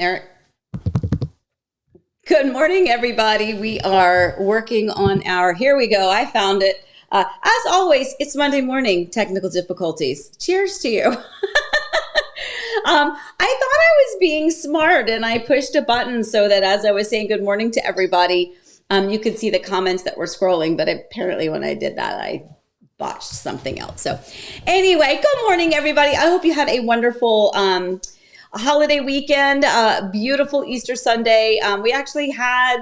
Eric. Good morning, everybody. We are working on here we go. I found it. As always, it's Monday morning, technical difficulties. Cheers to you. I thought I was being smart and I pushed a button so that as I was saying good morning to everybody, you could see the comments that were scrolling. But apparently when I did that, I botched something else. So anyway, good morning, everybody. I hope you had a wonderful holiday weekend, beautiful Easter Sunday. We actually had,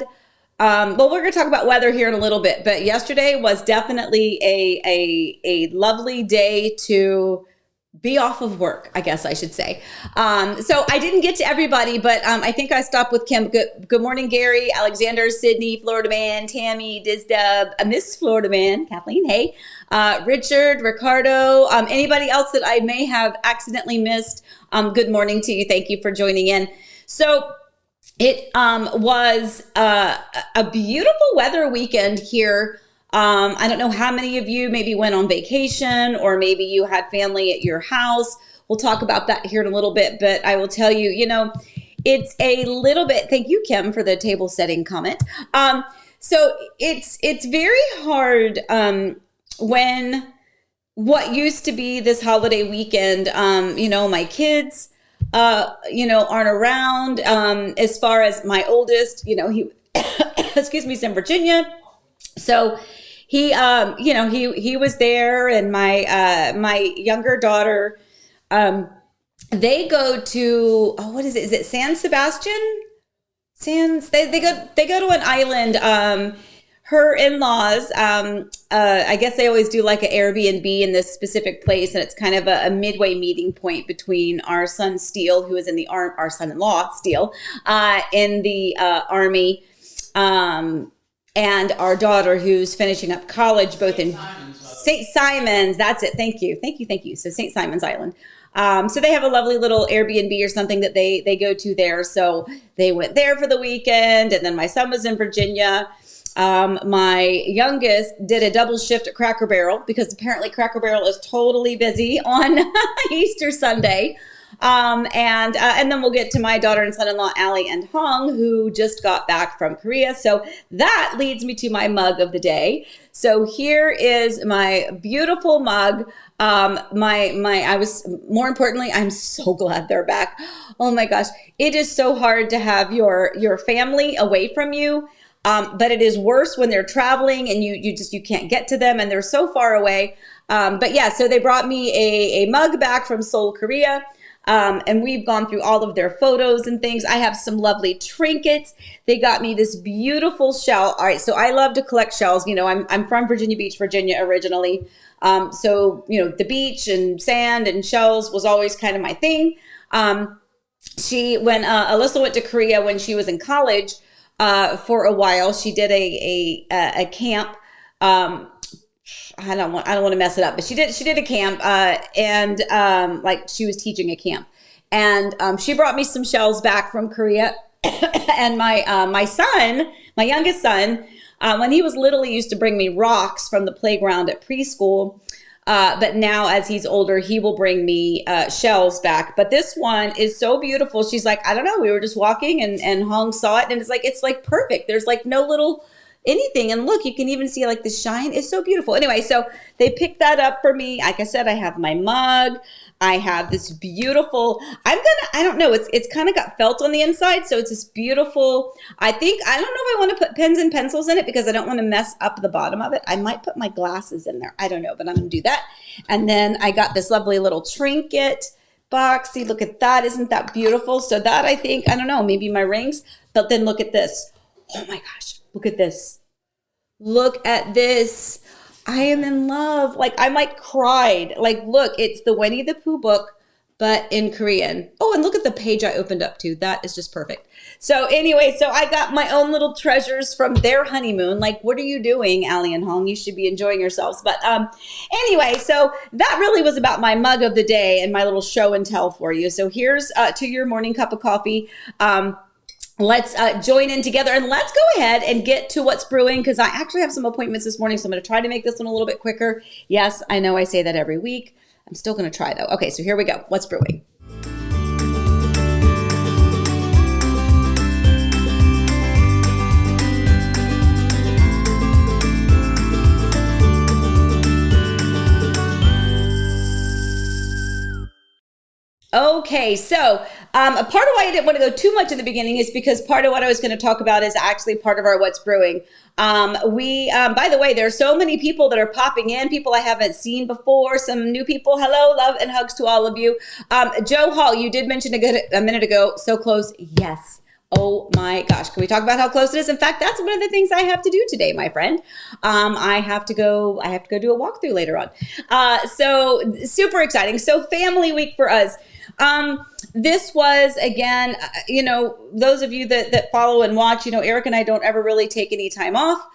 we're going to talk about weather here in a little bit, but yesterday was definitely a lovely day to be off of work, I guess I should say. So I didn't get to everybody, but I think I stopped with Kim. Good morning, Gary, Alexander, Sydney, Florida Man, Tammy, Dizdub, Miss Florida Man, Kathleen, hey, Richard, Ricardo, anybody else that I may have accidentally missed. Good morning to you. Thank you for joining in. So it was a beautiful weather weekend here. I don't know how many of you maybe went on vacation or maybe you had family at your house. We'll talk about that here in a little bit, but I will tell you, it's a little bit, thank you, Kim, for the table setting comment. So it's very hard when what used to be this holiday weekend, my kids, aren't around. As far as my oldest, he, excuse me, he's in Virginia. So he was there, and my younger daughter, they go to, what is it? Is it San Sebastian? They go to an island. Her in-laws, I guess they always do like an Airbnb in this specific place, and it's kind of a midway meeting point between our son Steele, who is in the our son-in-law Steele, in the Army, and our daughter who's finishing up college, both in St. Simon's. That's it. Thank you. So St. Simon's Island. So they have a lovely little Airbnb or something that they go to there. So they went there for the weekend, and then my son was in Virginia. My youngest did a double shift at Cracker Barrel because apparently Cracker Barrel is totally busy on Easter Sunday. And then we'll get to my daughter and son-in-law, Allie and Hong, who just got back from Korea. So that leads me to my mug of the day. So here is my beautiful mug. More importantly, I'm so glad they're back. Oh my gosh. It is so hard to have your family away from you. But it is worse when they're traveling and you can't get to them and they're so far away. But yeah, so they brought me a mug back from Seoul, Korea. And we've gone through all of their photos and things. I have some lovely trinkets. They got me this beautiful shell. All right, so I love to collect shells. I'm from Virginia Beach, Virginia originally. So the beach and sand and shells was always kind of my thing. When Alyssa went to Korea when she was in college for a while, she did a camp. I don't want to mess it up, but she did a camp, and she was teaching a camp, and she brought me some shells back from Korea, and my son, my youngest son, when he was little, he used to bring me rocks from the playground at preschool, but now as he's older, he will bring me shells back. But this one is so beautiful. She's like, I don't know, we were just walking, and Hong saw it, and it's like perfect. There's like no little anything, and look, you can even see like the shine is so beautiful. Anyway, so they picked that up for me. Like I said, I have my mug. I have this beautiful, I don't know, it's kind of got felt on the inside, so it's this beautiful, I don't know if I want to put pens and pencils in it because I don't want to mess up the bottom of it. I might put my glasses in there. I don't know, but I'm going to do that. And then I got this lovely little trinket box. See, look at that. Isn't that beautiful? So that I don't know, maybe my rings, but then look at this. Oh my gosh. Look at this. Look at this. I am in love. I cried. Look, it's the Winnie the Pooh book, but in Korean. Oh, and look at the page I opened up to. That is just perfect. So anyway, so I got my own little treasures from their honeymoon. What are you doing, Allie and Hong? You should be enjoying yourselves. But anyway, so that really was about my mug of the day and my little show and tell for you. So here's to your morning cup of coffee. Let's join in together and let's go ahead and get to what's brewing because I actually have some appointments this morning. So I'm going to try to make this one a little bit quicker. Yes, I know I say that every week. I'm still going to try though. Okay, so here we go. What's brewing? Okay, so a part of why I didn't want to go too much in the beginning is because part of what I was going to talk about is actually part of our What's Brewing. By the way, there are so many people that are popping in, people I haven't seen before, some new people. Hello, love and hugs to all of you. Joe Hall, you did mention a minute ago, so close. Yes. Oh my gosh. Can we talk about how close it is? In fact, that's one of the things I have to do today, my friend. I have to go do a walkthrough later on. So super exciting. So family week for us. This was, again, those of you that follow and watch, Eric and I don't ever really take any time off.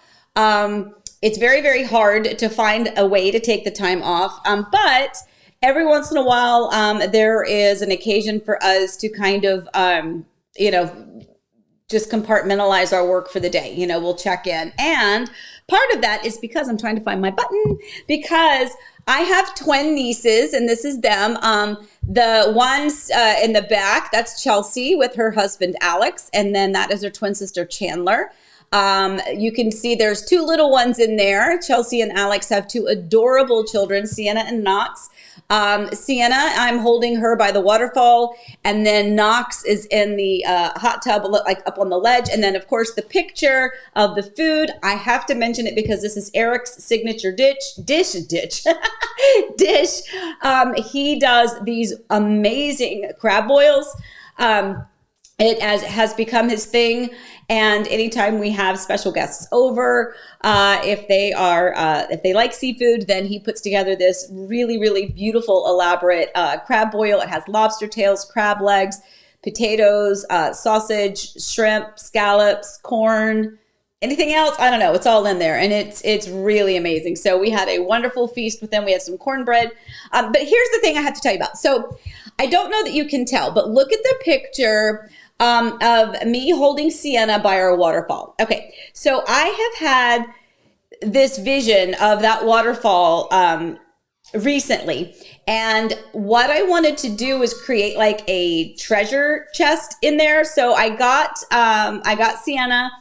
It's very, very hard to find a way to take the time off. But every once in a while, there is an occasion for us to kind of, just compartmentalize our work for the day. We'll check in. And part of that is because I'm trying to find my button, because I have twin nieces, and this is them. The ones in the back, that's Chelsea with her husband, Alex. And then that is her twin sister, Chandler. You can see there's two little ones in there. Chelsea and Alex have two adorable children, Sienna and Knox. Sienna, I'm holding her by the waterfall, and then Knox is in the hot tub, like up on the ledge. And then, of course, the picture of the food. I have to mention it because this is Eric's signature dish. He does these amazing crab boils. It has become his thing. And anytime we have special guests over, if they like seafood, then he puts together this really, really beautiful, elaborate crab boil. It has lobster tails, crab legs, potatoes, sausage, shrimp, scallops, corn, anything else? I don't know. It's all in there. And it's really amazing. So we had a wonderful feast with them. We had some cornbread. But here's the thing I have to tell you about. So I don't know that you can tell, but look at the picture of me holding Sienna by our waterfall. Okay, so I have had this vision of that waterfall recently, and what I wanted to do was create like a treasure chest in there. So I got Sienna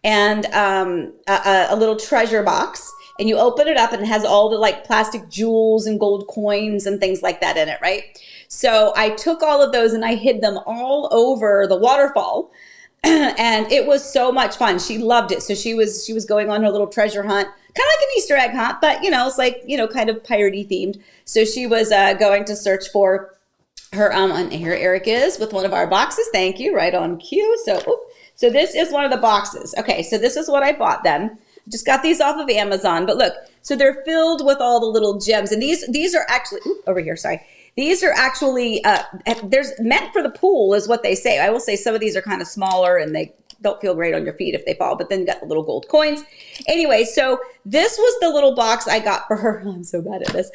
and a little treasure box, and you open it up and it has all the like plastic jewels and gold coins and things like that in it, right? So I took all of those and I hid them all over the waterfall. And it was so much fun. She loved it. So she was going on her little treasure hunt, kind of like an Easter egg hunt, but it's like, kind of piratey themed. So she was going to search for her, and here Eric is with one of our boxes. Thank you. Right on cue. So this is one of the boxes. Okay. So this is what I bought then. Just got these off of Amazon, but look, so they're filled with all the little gems, and these are actually, over here, sorry. These are actually, there's meant for the pool is what they say. I will say some of these are kind of smaller and they don't feel great on your feet if they fall, but then you got the little gold coins. Anyway, so this was the little box I got for her. I'm so bad at this.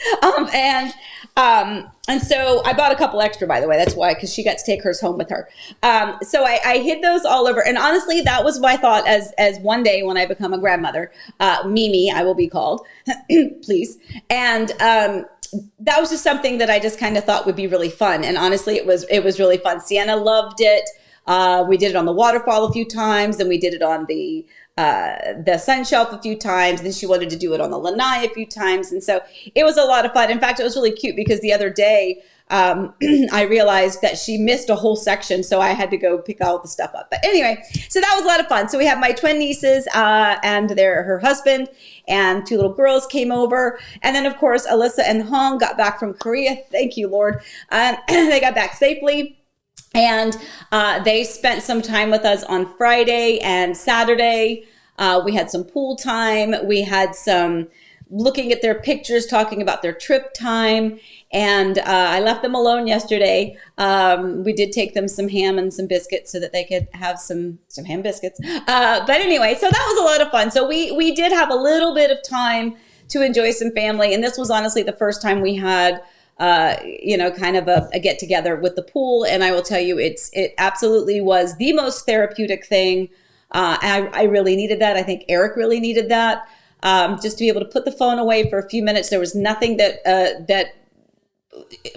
And so I bought a couple extra, by the way. That's why, because she got to take hers home with her. So I hid those all over. And honestly, that was my thought as one day when I become a grandmother, Mimi, I will be called, please. And, that was just something that I just kind of thought would be really fun. And honestly, it was really fun. Sienna loved it. We did it on the waterfall a few times, and we did it on the sun shelf a few times. And then she wanted to do it on the lanai a few times. And so it was a lot of fun. In fact, it was really cute because the other day, I realized that she missed a whole section, so I had to go pick all the stuff up. But anyway, so that was a lot of fun. So we have my twin nieces and her husband, and two little girls came over. And then, of course, Alyssa and Hong got back from Korea. Thank you, Lord. They got back safely. And they spent some time with us on Friday and Saturday. We had some pool time. We had some looking at their pictures, talking about their trip time. And I left them alone yesterday. We did take them some ham and some biscuits so that they could have some ham biscuits. But anyway, so that was a lot of fun. So we did have a little bit of time to enjoy some family. And this was honestly the first time we had, kind of a get together with the pool. And I will tell you, it absolutely was the most therapeutic thing. I really needed that. I think Eric really needed that. Just to be able to put the phone away for a few minutes. There was nothing that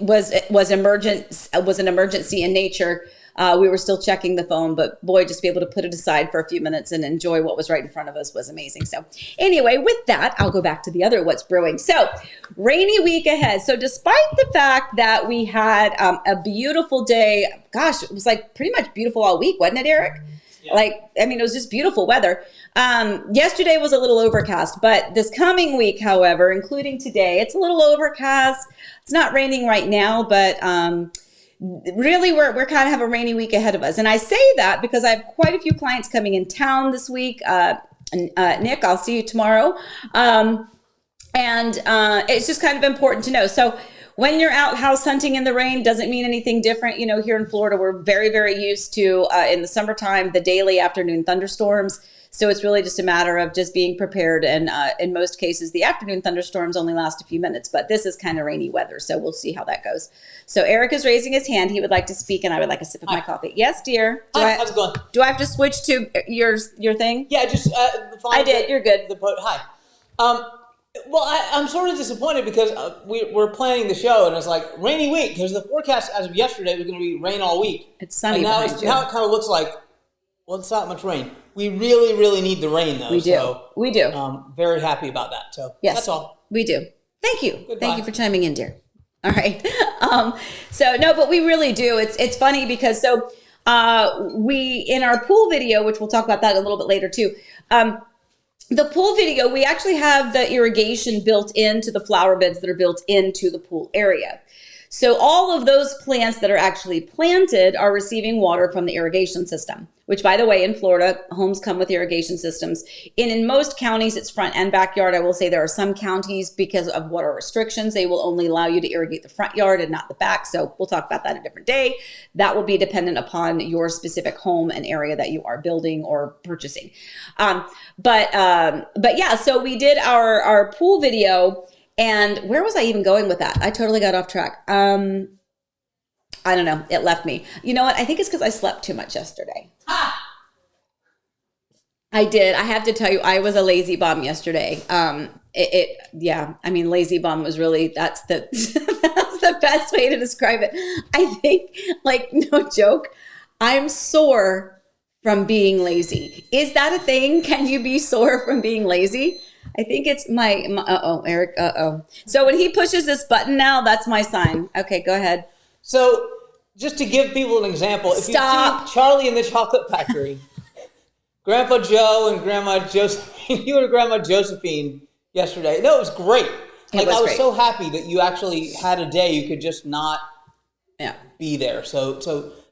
was an emergency in nature. We were still checking the phone, but boy, just be able to put it aside for a few minutes and enjoy what was right in front of us was amazing. So anyway, with that, I'll go back to the other what's brewing. So rainy week ahead. So despite the fact that we had a beautiful day, gosh, it was like pretty much beautiful all week, wasn't it, Eric? Yeah. Like, I mean, it was just beautiful weather. Yesterday was a little overcast, but this coming week, however, including today, it's a little overcast. It's not raining right now, but really we're kind of have a rainy week ahead of us. And I say that because I have quite a few clients coming in town this week. Nick, I'll see you tomorrow. And it's just kind of important to know. So when you're out house hunting in the rain, doesn't mean anything different. You know, here in Florida, we're very, very used to, in the summertime, the daily afternoon thunderstorms. So it's really just a matter of just being prepared. And in most cases, the afternoon thunderstorms only last a few minutes, but this is kind of rainy weather. So we'll see how that goes. So Eric is raising his hand. He would like to speak, and I would like a sip of my coffee. Yes, dear. How's it going? Do I have to switch to your thing? Yeah, just I did. You're good. Hi. Well, I'm sort of disappointed because we're planning the show, and it's like rainy week because the forecast as of yesterday was going to be rain all week. It's sunny. And now it kind of looks like, well, it's not much rain. We really, really need the rain, though. We do. So, we do. Very happy about that. So yes, that's all. We do. Thank you. Goodbye. Thank you for chiming in, dear. All right. So no, but we really do. It's funny because we in our pool video, which we'll talk about that a little bit later too. The pool video, we actually have the irrigation built into the flower beds that are built into the pool area. So all of those plants that are actually planted are receiving water from the irrigation system, which, by the way, in Florida, homes come with irrigation systems. And in most counties, it's front and backyard. I will say there are some counties, because of water restrictions, they will only allow you to irrigate the front yard and not the back. So we'll talk about that a different day. That will be dependent upon your specific home and area that you are building or purchasing. But yeah, so we did our pool video. And where was I even going with that? I totally got off track. I don't know. It left me. You know what? I think it's because I slept too much yesterday. I did. I have to tell you, I was a lazy bum yesterday. Yeah. I mean, lazy bum was really, that's the best way to describe it. I think, like, no joke, I'm sore from being lazy. Is that a thing? Can you be sore from being lazy? I think it's my Eric, So when he pushes this button now, that's my sign. Okay, go ahead. So just to give people an example, if you've seen Charlie and the Chocolate Factory, Grandpa Joe and Grandma Josephine, you and Grandma Josephine yesterday. No, it was great. I was great. So happy that you actually had a day you could just not be there. So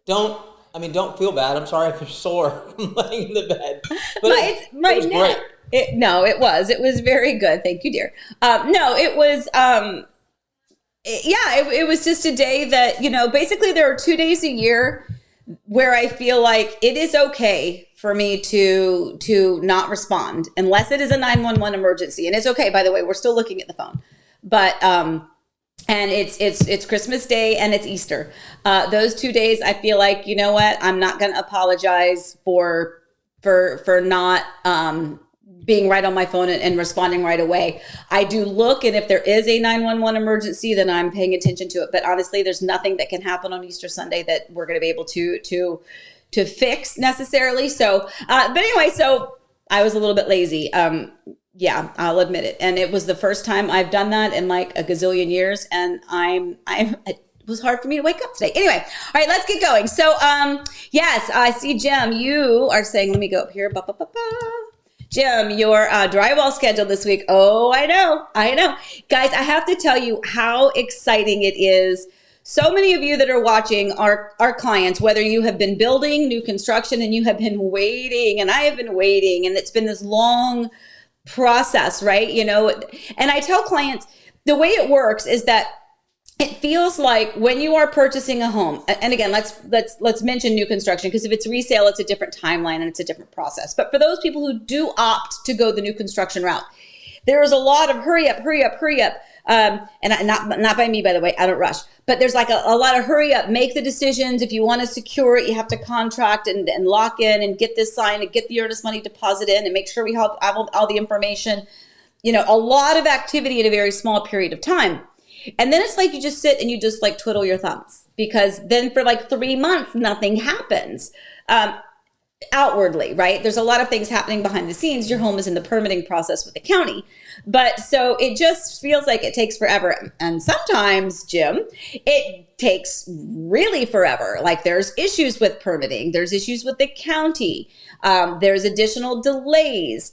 don't feel bad. I'm sorry if you're sore from laying in the bed. But it was great. It was very good. Thank you, dear. It was just a day that, basically there are 2 days a year where I feel like it is okay for me to not respond unless it is a 911 emergency. And it's okay, by the way, we're still looking at the phone, but, and it's Christmas Day and it's Easter. Those 2 days, I feel like, you know what, I'm not going to apologize for not, being right on my phone and responding right away. I do look, and if there is a 911 emergency, then I'm paying attention to it. But honestly, there's nothing that can happen on Easter Sunday that we're going to be able to fix necessarily. So, but anyway, so I was a little bit lazy. Yeah, I'll admit it. And it was the first time I've done that in like a gazillion years. And it was hard for me to wake up today. Anyway, all right, let's get going. So, yes, I see Jim, you are saying, let me go up here. Jim, your drywall schedule this week. Oh, I know. Guys, I have to tell you how exciting it is. So many of you that are watching are clients, whether you have been building new construction and you have been waiting, and I have been waiting, and it's been this long process, right? And I tell clients, the way it works is that it feels like when you are purchasing a home, and again, let's mention new construction, because if it's resale, it's a different timeline and it's a different process. But for those people who do opt to go the new construction route, there is a lot of hurry up. And not by me, by the way, I don't rush, but there's like a lot of hurry up, make the decisions. If you want to secure it, you have to contract and lock in and get this signed and get the earnest money deposit in and make sure we have all the information, a lot of activity in a very small period of time. And then it's like you just sit and you just like twiddle your thumbs, because then for like 3 months, nothing happens. Outwardly, right? There's a lot of things happening behind the scenes. Your home is in the permitting process with the county. But so it just feels like it takes forever. And sometimes, Jim, it takes really forever. Like there's issues with permitting. There's issues with the county. There's additional delays.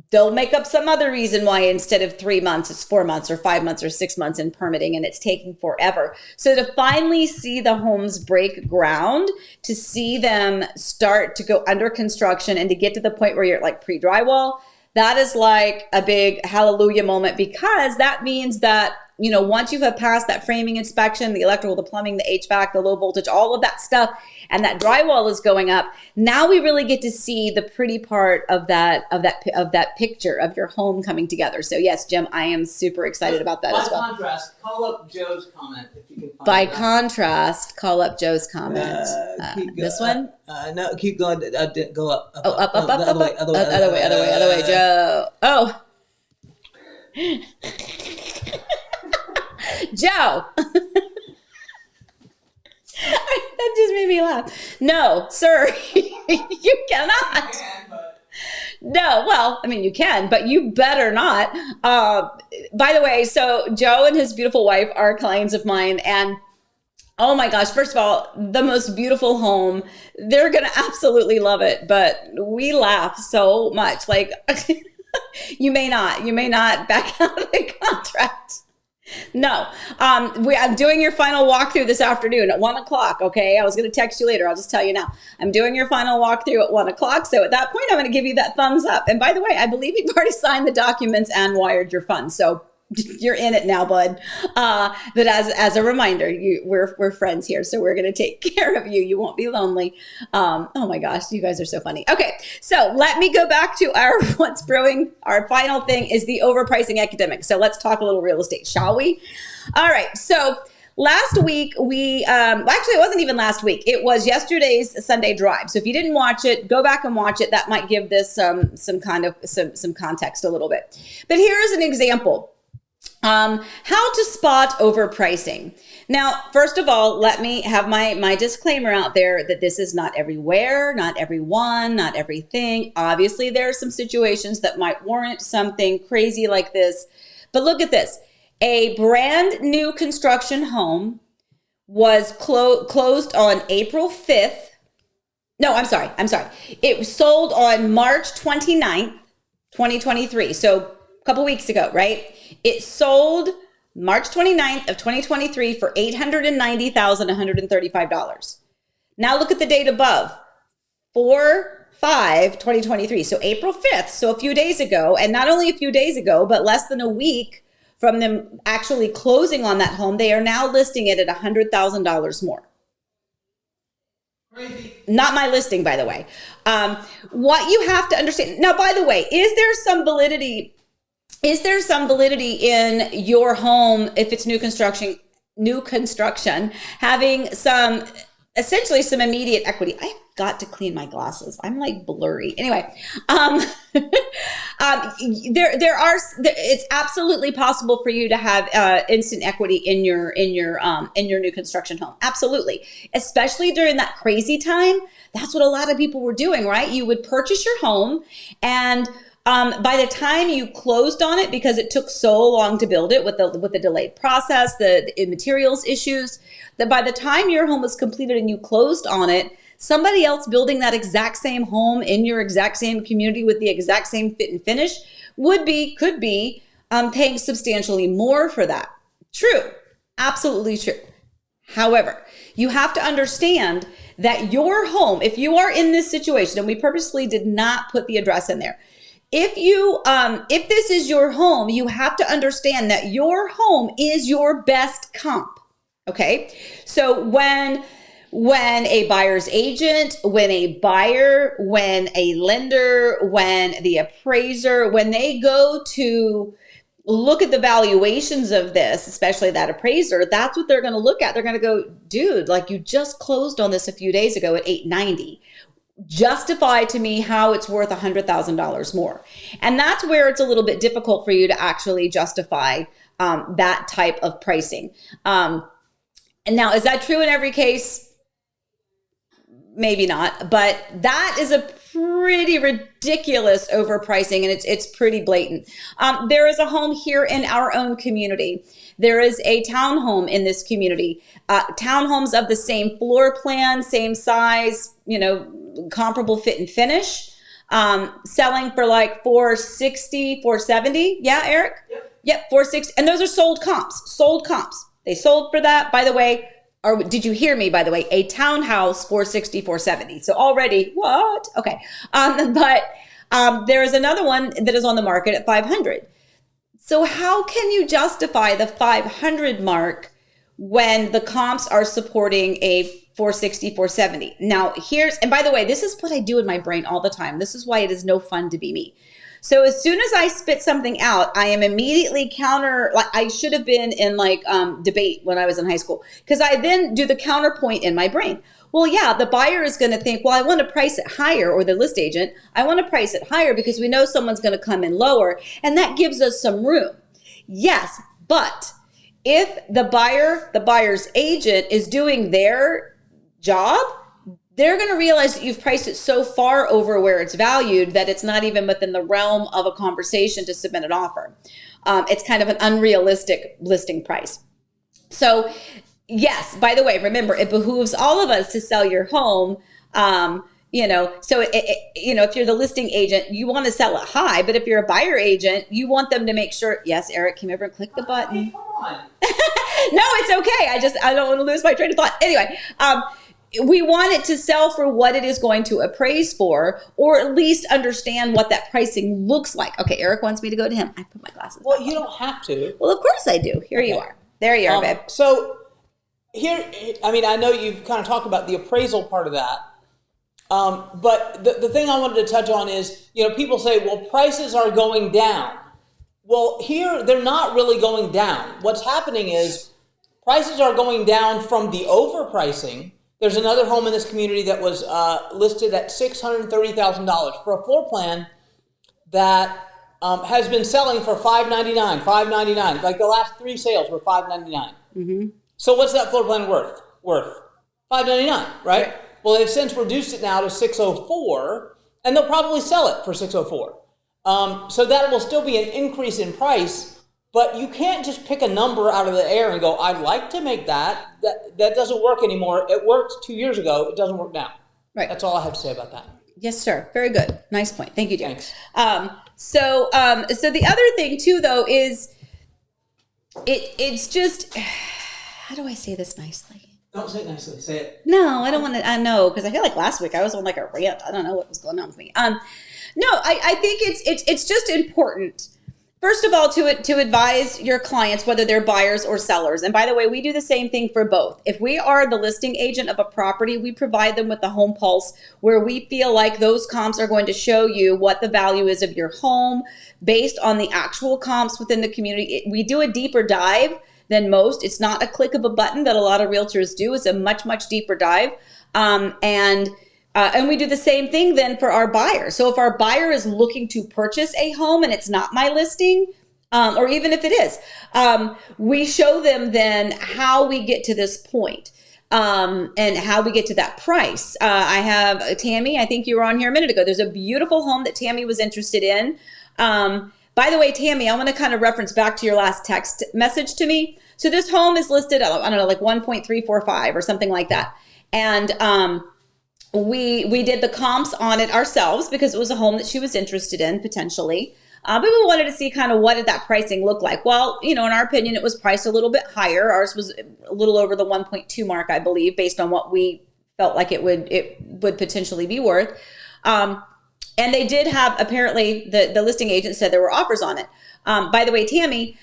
They'll make up some other reason why instead of 3 months, it's 4 months or 5 months or 6 months in permitting, and it's taking forever. So to finally see the homes break ground, to see them start to go under construction and to get to the point where you're at like pre-drywall, that is like a big hallelujah moment, because that means that, you know, once you have passed that framing inspection, the electrical, the plumbing, the HVAC, the low voltage, all of that stuff, and that drywall is going up, now we really get to see the pretty part of that picture of your home coming together. So yes, Jim, I am super excited about that as well. By contrast, call up Joe's comment if you can find By contrast, call up Joe's comment. This one? No, keep going. Go up. Up, other way, Joe. Oh. Joe. That just made me laugh. No, sir, you cannot. No, well, I mean, you can, but you better not. By the way, so Joe and his beautiful wife are clients of mine, and oh my gosh, first of all, the most beautiful home. They're going to absolutely love it, but we laugh so much. Like, you may not back out of the contract. No, I'm doing your final walkthrough this afternoon at 1 o'clock. Okay. I was going to text you later. I'll just tell you now. I'm doing your final walkthrough at 1 o'clock. So at that point, I'm going to give you that thumbs up. And by the way, I believe you've already signed the documents and wired your funds. So you're in it now, bud. But as a reminder, we're friends here, so we're going to take care of you. You won't be lonely. Oh my gosh, you guys are so funny. Okay, so let me go back to our what's brewing. Our final thing is the overpricing epidemic. So let's talk a little real estate, shall we? All right. So last week we actually it wasn't even last week. It was yesterday's Sunday drive. So if you didn't watch it, go back and watch it. That might give this some context a little bit. But here's an example. How to spot overpricing. Now, first of all, let me have my disclaimer out there that this is not everywhere, not everyone, not everything. Obviously, there are some situations that might warrant something crazy like this. But look at this. A brand new construction home was closed on April 5th. No, I'm sorry. It was sold on March 29th, 2023. So a couple weeks ago, right? It sold March 29th of 2023 for $890,135. Now look at the date above, 4/5/2023. So April 5th, so a few days ago, and not only a few days ago, but less than a week from them actually closing on that home, they are now listing it at $100,000 more. Crazy. Not my listing, by the way. What you have to understand, now, by the way, is there some validity in your home if it's new construction, having essentially some immediate equity? I've got to clean my glasses. I'm like blurry. Anyway, it's absolutely possible for you to have instant equity in your new construction home. Absolutely. Especially during that crazy time. That's what a lot of people were doing, right? You would purchase your home, and by the time you closed on it, because it took so long to build it with the delayed process, the materials issues, that by the time your home was completed and you closed on it, somebody else building that exact same home in your exact same community with the exact same fit and finish could be paying substantially more for that. True. Absolutely true. However, you have to understand that your home, if you are in this situation, and we purposely did not put the address in there, if this is your home, you have to understand that your home is your best comp. Okay. So when a buyer's agent, when a buyer, when a lender, when the appraiser, when they go to look at the valuations of this, especially that appraiser, that's what they're going to look at. They're going to go, dude, like you just closed on this a few days ago at $890. Justify to me how it's worth $100,000 more. And that's where it's a little bit difficult for you to actually justify that type of pricing. And now, is that true in every case? Maybe not, but that is a pretty ridiculous overpricing, and it's pretty blatant. There is a home here in our own community. There is a townhome in this community. Townhomes of the same floor plan, same size, comparable fit and finish, selling for like 460, 470. Yeah, Eric? Yep, 460. And those are sold comps. They sold for that, by the way. Or did you hear me, by the way? A townhouse, 460, 470. So already, what? Okay. But there is another one that is on the market at 500. So how can you justify the 500 mark when the comps are supporting a 460, 470? Now and by the way, this is what I do in my brain all the time. This is why it is no fun to be me. So as soon as I spit something out, I am immediately like I should have been in debate when I was in high school, because I then do the counterpoint in my brain. Well, yeah, the buyer is going to think, well, I want to price it higher, or the list agent, I want to price it higher because we know someone's going to come in lower, and that gives us some room. Yes, but if the buyer's agent is doing their job, they're going to realize that you've priced it so far over where it's valued that it's not even within the realm of a conversation to submit an offer. It's kind of an unrealistic listing price. So yes, by the way, remember, it behooves all of us to sell your home. So if you're the listing agent, you want to sell it high, but if you're a buyer agent, you want them to make sure. Yes, Eric, came over and click the button. Hey, come on. No, it's okay. I don't want to lose my train of thought. Anyway, we want it to sell for what it is going to appraise for, or at least understand what that pricing looks like. Okay, Eric wants me to go to him. I put my glasses on. Well, you don't have to. Well, of course I do. Here you are. There you are, babe. So here, I know you've kind of talked about the appraisal part of that. But the thing I wanted to touch on is, people say, well, prices are going down. Well, here, they're not really going down. What's happening is prices are going down from the overpricing. There's another home in this community that was listed at $630,000 for a floor plan that has been selling for $599. Like the last 3 sales were $599. Mm-hmm. So what's that floor plan worth? $599, right? Well, they've since reduced it now to $604, and they'll probably sell it for $604. So that will still be an increase in price. But you can't just pick a number out of the air and go, I'd like to make that. That doesn't work anymore. It worked 2 years ago. It doesn't work now. Right. That's all I have to say about that. Yes, sir. Very good. Nice point. Thank you, Jim. Thanks. So the other thing too, though, is it's just, how do I say this nicely? Don't say it nicely. Say it. No, I don't want to. I know, because I feel like last week I was on like a rant. I don't know what was going on with me. No, I think it's just important. First of all, to advise your clients, whether they're buyers or sellers. And by the way, we do the same thing for both. If we are the listing agent of a property, we provide them with the home pulse, where we feel like those comps are going to show you what the value is of your home based on the actual comps within the community. We do a deeper dive than most. It's not a click of a button that a lot of realtors do. It's a much, much deeper dive. And we do the same thing then for our buyer. So if our buyer is looking to purchase a home and it's not my listing, or even if it is, we show them then how we get to this point, and how we get to that price. I have Tammy, I think you were on here a minute ago. There's a beautiful home that Tammy was interested in. By the way, Tammy, I want to kind of reference back to your last text message to me. So this home is listed, I don't know, like 1.345 or something like that. And we did the comps on it ourselves because it was a home that she was interested in potentially. But we wanted to see kind of what did that pricing look like. Well, in our opinion, it was priced a little bit higher. Ours was a little over the 1.2 mark, I believe, based on what we felt like it would potentially be worth. And they did have, apparently, the listing agent said there were offers on it. By the way, Tammy,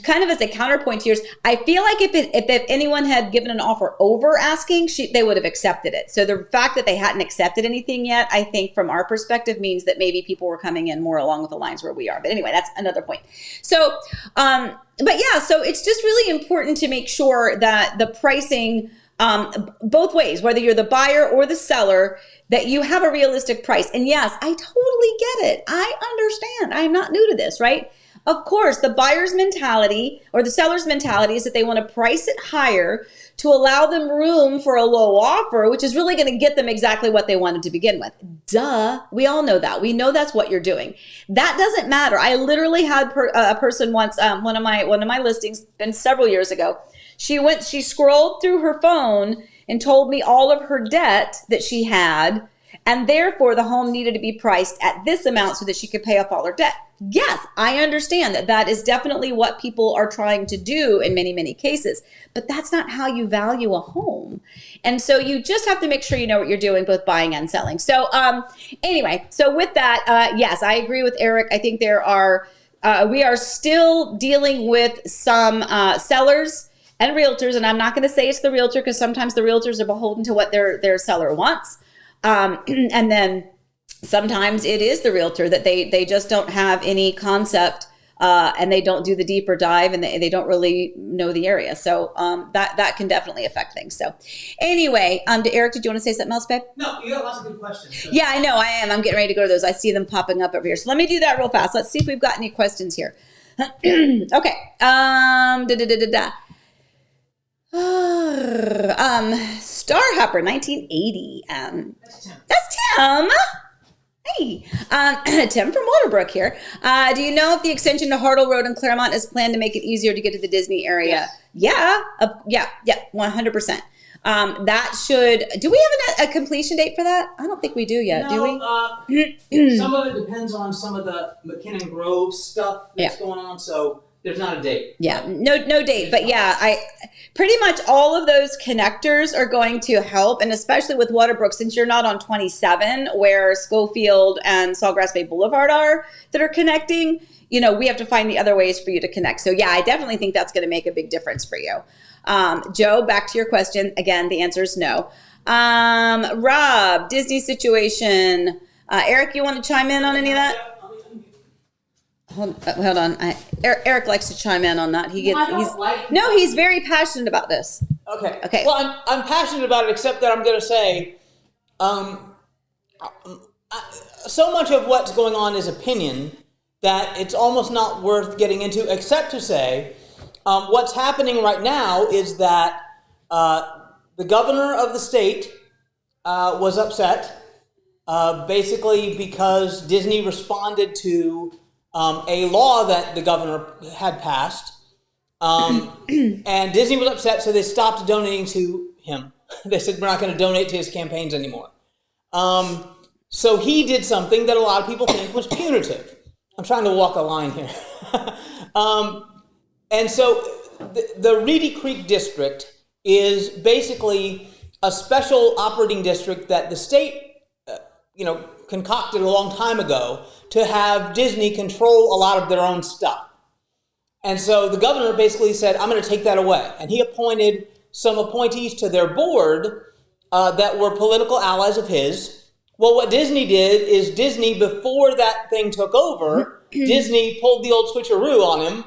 kind of as a counterpoint to yours, I feel like if anyone had given an offer over asking, they would have accepted it. So the fact that they hadn't accepted anything yet, I think from our perspective means that maybe people were coming in more along with the lines where we are. But anyway, that's another point. So, but yeah, so it's just really important to make sure that the pricing, both ways, whether you're the buyer or the seller, that you have a realistic price. And yes, I totally get it. I understand. I'm not new to this, right? Of course, the buyer's mentality or the seller's mentality is that they want to price it higher to allow them room for a low offer, which is really going to get them exactly what they wanted to begin with. Duh. We all know that. We know that's what you're doing. That doesn't matter. I literally had a person once, one of my listings, been several years ago. She scrolled through her phone and told me all of her debt that she had, and therefore the home needed to be priced at this amount so that she could pay off all her debt. Yes, I understand that is definitely what people are trying to do in many, many cases, but that's not how you value a home. And so you just have to make sure you know what you're doing, both buying and selling. So anyway, so with that, yes, I agree with Eric. I think we are still dealing with some sellers and realtors, and I'm not going to say it's the realtor because sometimes the realtors are beholden to what their seller wants. And then sometimes it is the realtor that they just don't have any concept, and they don't do the deeper dive, and they don't really know the area. So that can definitely affect things. So anyway, Eric, did you want to say something else, babe? No, you got lots of good questions. So. Yeah, I know I am. I'm getting ready to go to those. I see them popping up over here. So let me do that real fast. Let's see if we've got any questions here. Okay. Star Hopper 1980. That's Tim. Hey, Tim from Waterbrook here. Do you know if the extension to Hartle Road in Claremont is planned to make it easier to get to the Disney area? Yes. Yeah, 100%. That should. Do we have a completion date for that? I don't think we do yet. No, do we? Some of it depends on some of the McKinnon Grove stuff that's going on. So. There's not a date. Yeah, no date. But yeah, I pretty much all of those connectors are going to help. And especially with Waterbrook, since you're not on 27, where Schofield and Sawgrass Bay Boulevard are that are connecting, we have to find the other ways for you to connect. So yeah, I definitely think that's going to make a big difference for you. Joe, back to your question. Again, the answer is no. Rob, Disney situation. Eric, you want to chime in on any of that? Hold on. Eric likes to chime in on that. He's very passionate about this. Okay. Well, I'm passionate about it, except that I'm going to say, so much of what's going on is opinion that it's almost not worth getting into, except to say, what's happening right now is that the governor of the state was upset, basically because Disney responded to a law that the governor had passed, and Disney was upset, so they stopped donating to him. They said, we're not going to donate to his campaigns anymore. So he did something that a lot of people think was punitive. I'm trying to walk a line here. And so the Reedy Creek District is basically a special operating district that the state, concocted a long time ago to have Disney control a lot of their own stuff. And so the governor basically said, I'm going to take that away. And he appointed some appointees to their board that were political allies of his. Well, what Disney did is before that thing took over, Disney pulled the old switcheroo on him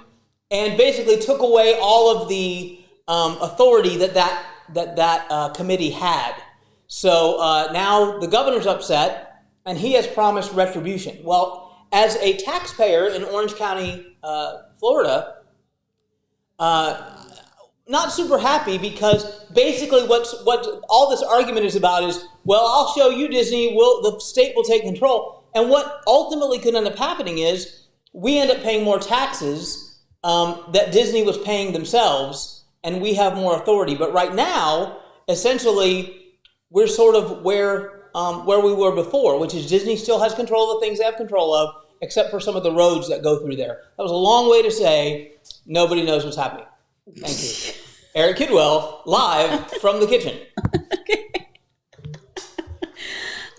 and basically took away all of the authority that committee had. So now the governor's upset, and he has promised retribution. Well, as a taxpayer in Orange County, Florida, not super happy, because basically what all this argument is about is, well, I'll show you, Disney, the state will take control. And what ultimately could end up happening is we end up paying more taxes that Disney was paying themselves, and we have more authority. But right now, essentially, we're sort of where we were before, which is Disney still has control of the things they have control of, except for some of the roads that go through there. That was a long way to say nobody knows what's happening. Thank you. Eric Kidwell, live from the kitchen.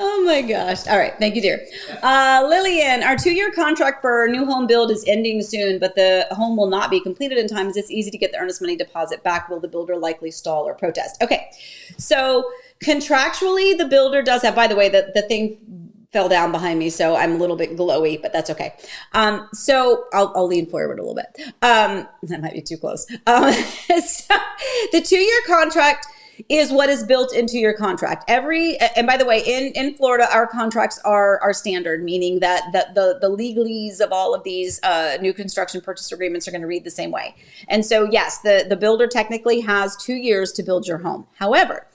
Oh my gosh. All right. Thank you, dear. Lillian, our 2-year contract for our new home build is ending soon, but the home will not be completed in time. Is this easy to get the earnest money deposit back? Will the builder likely stall or protest? Okay. So contractually, the builder does have, by the way, the thing fell down behind me, so I'm a little bit glowy, but that's okay. So I'll lean forward a little bit. That might be too close. So the 2-year contract is what is built into your contract. And by the way, in Florida, our contracts are standard, meaning that the legalese of all of these new construction purchase agreements are going to read the same way. And so, yes, the builder technically has 2 years to build your home. However,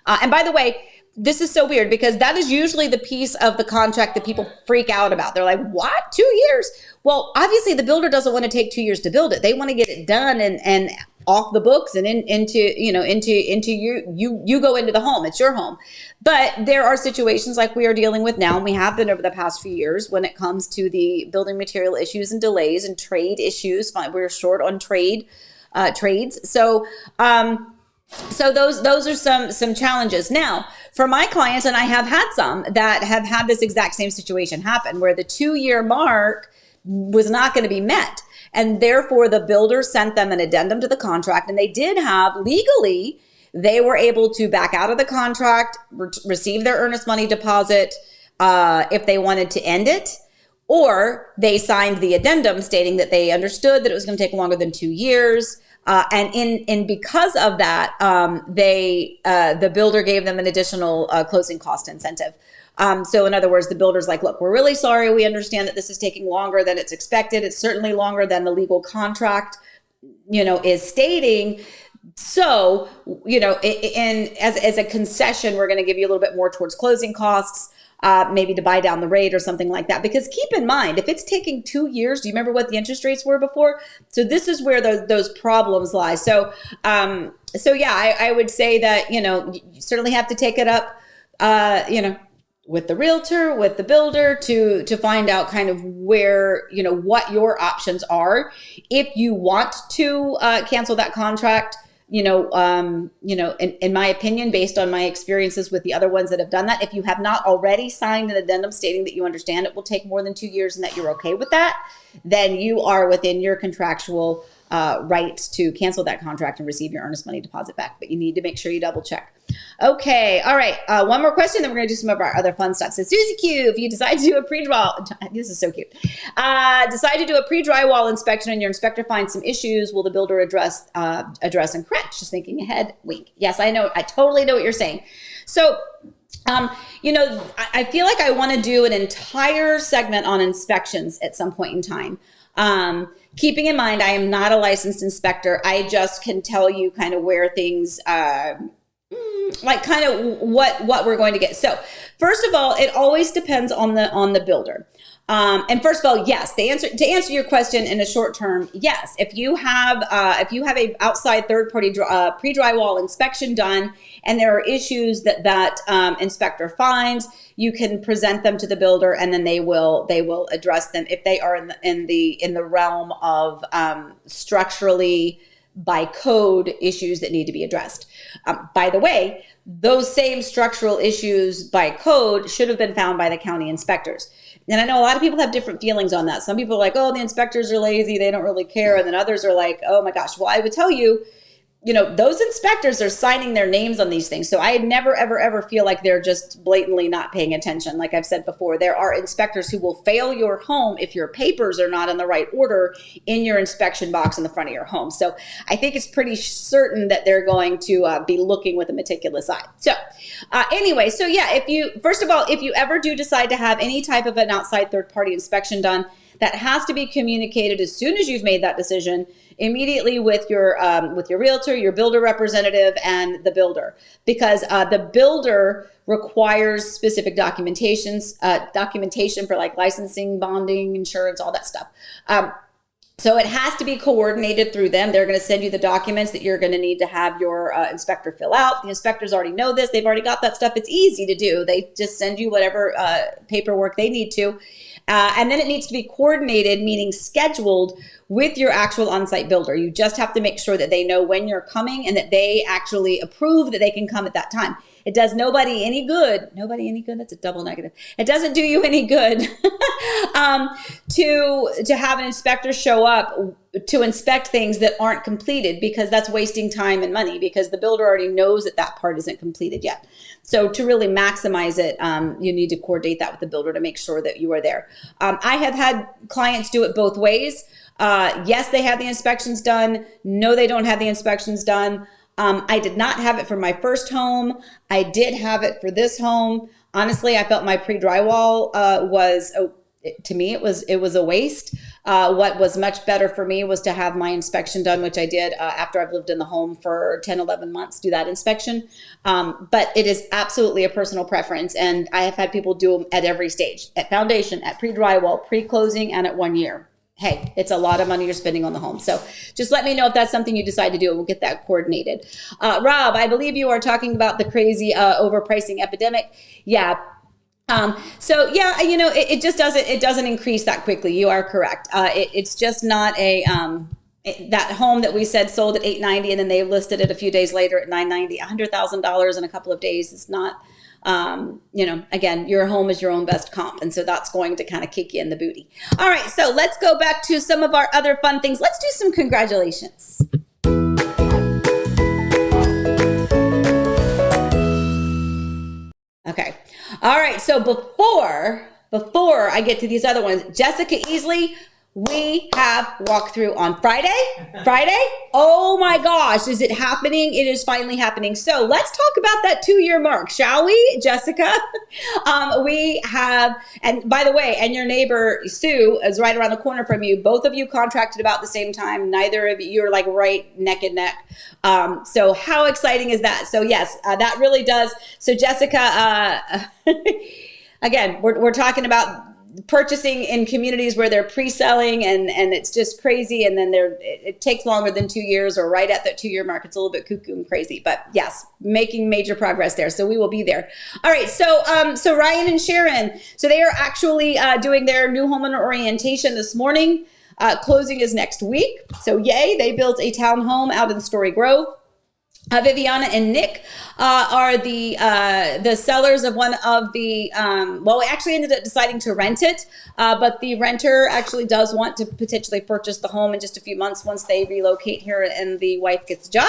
and by the way, this is so weird because that is usually the piece of the contract that people freak out about. They're like, what? 2 years? Well, obviously the builder doesn't want to take 2 years to build it. They want to get it done and off the books and into you go into the home. It's your home. But there are situations like we are dealing with now, and we have been over the past few years when it comes to the building material issues and delays and trade issues. We're short on trades. So those are some challenges. Now, for my clients, and I have had some that have had this exact same situation happen where the 2-year mark was not going to be met. And therefore, the builder sent them an addendum to the contract, and they did have legally, they were able to back out of the contract, receive their earnest money deposit if they wanted to end it, or they signed the addendum stating that they understood that it was going to take longer than 2 years. And because of that, the builder gave them an additional closing cost incentive. So in other words, the builder's like, look, we're really sorry. We understand that this is taking longer than it's expected. It's certainly longer than the legal contract, is stating. So, and as a concession, we're going to give you a little bit more towards closing costs. Maybe to buy down the rate or something like that. Because keep in mind, if it's taking 2 years, do you remember what the interest rates were before? So this is where those problems lie. So yeah, I would say that, you certainly have to take it up, with the realtor, with the builder to find out kind of where, what your options are. If you want to cancel that contract, in my opinion, based on my experiences with the other ones that have done that, if you have not already signed an addendum stating that you understand it will take more than 2 years and that you're okay with that, then you are within your contractual rights to cancel that contract and receive your earnest money deposit back. But you need to make sure you double check. Okay. All right. One more question, then we're going to do some of our other fun stuff. So Susie Q, if you decide to do a this is so cute. Decide to do a pre-drywall inspection and your inspector finds some issues, will the builder address and correct? Just thinking ahead, wink. Yes, I know. I totally know what you're saying. So, I feel like I want to do an entire segment on inspections at some point in time. Keeping in mind, I am not a licensed inspector. I just can tell you kind of where things, like kind of what we're going to get. So first of all, it always depends on the builder. And first of all, yes, to answer your question in a short term, yes. If you have a outside third party pre-drywall inspection done, and there are issues that inspector finds, you can present them to the builder, and then they will address them if they are in the realm of structurally by code issues that need to be addressed. By the way, those same structural issues by code should have been found by the county inspectors. And I know a lot of people have different feelings on that. Some people are like, oh, the inspectors are lazy, they don't really care. And then others are like, oh my gosh. Well, I would tell you, those inspectors are signing their names on these things. So I never, ever, ever feel like they're just blatantly not paying attention. Like I've said before, there are inspectors who will fail your home if your papers are not in the right order in your inspection box in the front of your home. So I think it's pretty certain that they're going to be looking with a meticulous eye. So anyway, so yeah, if you ever do decide to have any type of an outside third party inspection done, that has to be communicated as soon as you've made that decision, immediately with your realtor, your builder representative, and the builder, because the builder requires specific documentation for like licensing, bonding, insurance, all that stuff. So it has to be coordinated through them. They're going to send you the documents that you're going to need to have your inspector fill out. The inspectors already know this. They've already got that stuff. It's easy to do. They just send you whatever paperwork they need to. And then it needs to be coordinated, meaning scheduled with your actual on-site builder. You just have to make sure that they know when you're coming and that they actually approve that they can come at that time. It does nobody any good. Nobody any good? That's a double negative. It doesn't do you any good to have an inspector show up to inspect things that aren't completed, because that's wasting time and money, because the builder already knows that part isn't completed yet. So to really maximize it, you need to coordinate that with the builder to make sure that you are there. I have had clients do it both ways. Yes, they have the inspections done. No, they don't have the inspections done. I did not have it for my first home. I did have it for this home. Honestly, I felt my pre-drywall to me, it was a waste. What was much better for me was to have my inspection done, which I did after I've lived in the home for 10, 11 months, do that inspection. But it is absolutely a personal preference. And I have had people do them at every stage, at foundation, at pre-drywall, pre-closing, and at 1 year. Hey, it's a lot of money you're spending on the home. So just let me know if that's something you decide to do, and we'll get that coordinated. Rob, I believe you are talking about the crazy overpricing epidemic. Yeah. So yeah, it just doesn't increase that quickly. You are correct. It's just not that home that we said sold at $890 and then they listed it a few days later at $990, $100,000 in a couple of days. It's not, again, your home is your own best comp. And so that's going to kind of kick you in the booty. All right. So let's go back to some of our other fun things. Let's do some congratulations. Okay. All right. So before I get to these other ones, Jessica Easley, we have walkthrough on Friday. Oh my gosh, is it happening? It is finally happening. So let's talk about that 2-year mark, shall we, Jessica? We have, and by the way, and your neighbor Sue is right around the corner from you. Both of you contracted about the same time. Neither of you, you're like right neck and neck. So how exciting is that? So yes, that really does. So Jessica, again, we're talking about purchasing in communities where they're pre-selling and it's just crazy. And then it takes longer than 2 years or right at that 2-year mark. It's a little bit cuckoo and crazy, but yes, making major progress there. So we will be there. All right. So Ryan and Sharon, so they are actually doing their new homeowner orientation this morning. Closing is next week. So yay, they built a townhome out in Story Grove. Viviana and Nick are the sellers of one of the, we actually ended up deciding to rent it, but the renter actually does want to potentially purchase the home in just a few months once they relocate here and the wife gets a job.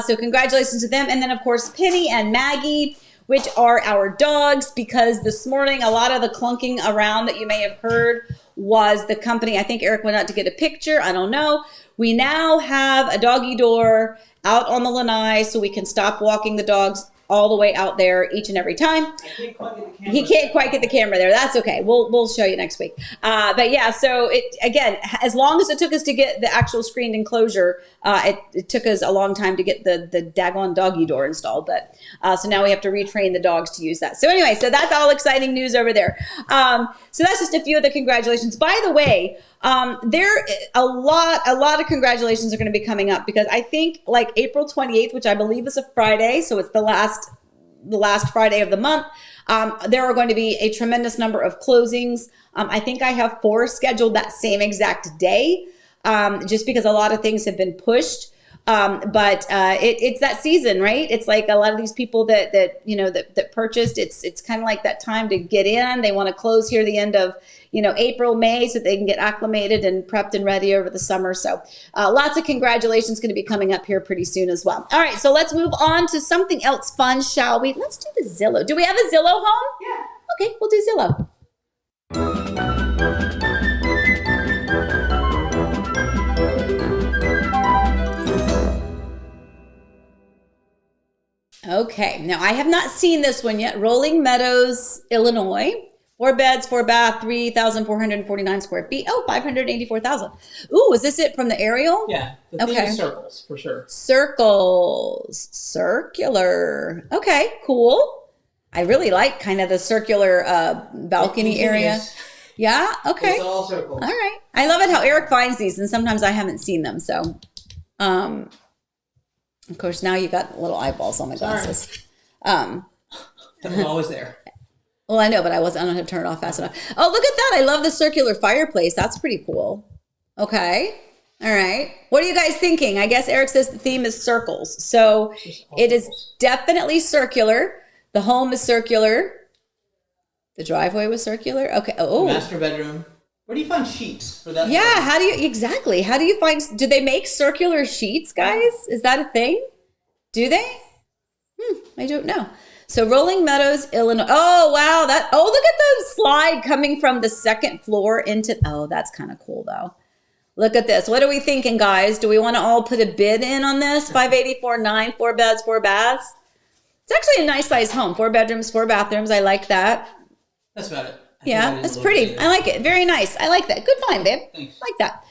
So congratulations to them. And then, of course, Penny and Maggie, which are our dogs, because this morning, a lot of the clunking around that you may have heard was the company. I think Eric went out to get a picture. I don't know. We now have a doggy door out on the lanai so we can stop walking the dogs all the way out there each and every time. He can't quite get the camera there. That's okay. We'll show you next week. But yeah, so again, as long as it took us to get the actual screened enclosure, it took us a long time to get the daggone doggy door installed. But so now we have to retrain the dogs to use that. So anyway, so that's all exciting news over there. So that's just a few of the congratulations. By the way, there a lot of congratulations are going to be coming up, because I think like April 28th, which I believe is a Friday, so it's the last Friday of the month, there are going to be a tremendous number of closings. I think I have 4 scheduled that same exact day, just because a lot of things have been pushed. But it's that season, right? It's like a lot of these people that purchased, it's kind of like that time to get in. They want to close here the end of, April, May, so they can get acclimated and prepped and ready over the summer. So lots of congratulations going to be coming up here pretty soon as well. All right, so let's move on to something else fun, shall we? Let's do the Zillow. Do we have a Zillow home? Yeah. Okay, we'll do Zillow. Okay, now I have not seen this one yet. Rolling Meadows, Illinois. 4 beds, 4 bath, 3,449 square feet. Oh, 584,000. Ooh, is this it from the aerial? Yeah, the theme is circles, for sure. Circles, circular. Okay, cool. I really like kind of the circular balcony area. Yeah, okay. It's all circles. All right. I love it how Eric finds these, and sometimes I haven't seen them, so... Of course, now you got little eyeballs on my glasses. I'm always there. Well, I know, but I don't have to turn it off fast enough. Oh, look at that. I love the circular fireplace. That's pretty cool. Okay. All right. What are you guys thinking? I guess Eric says the theme is circles. So it is definitely circular. The home is circular. The driveway was circular. Okay. Oh. Master bedroom. Where do you find sheets for that? Yeah, how do you find, do they make circular sheets, guys? Is that a thing? Do they? I don't know. So Rolling Meadows, Illinois. Oh, wow. Look at the slide coming from the second floor into, oh, that's kind of cool though. Look at this. What are we thinking, guys? Do we want to all put a bid in on this? 584.9, 4 beds, 4 baths. It's actually a nice size home. 4 bedrooms, 4 bathrooms. I like that. That's about it. Yeah, it's pretty. I like it. Very nice. I like that. Good find, babe. Thanks. I like that.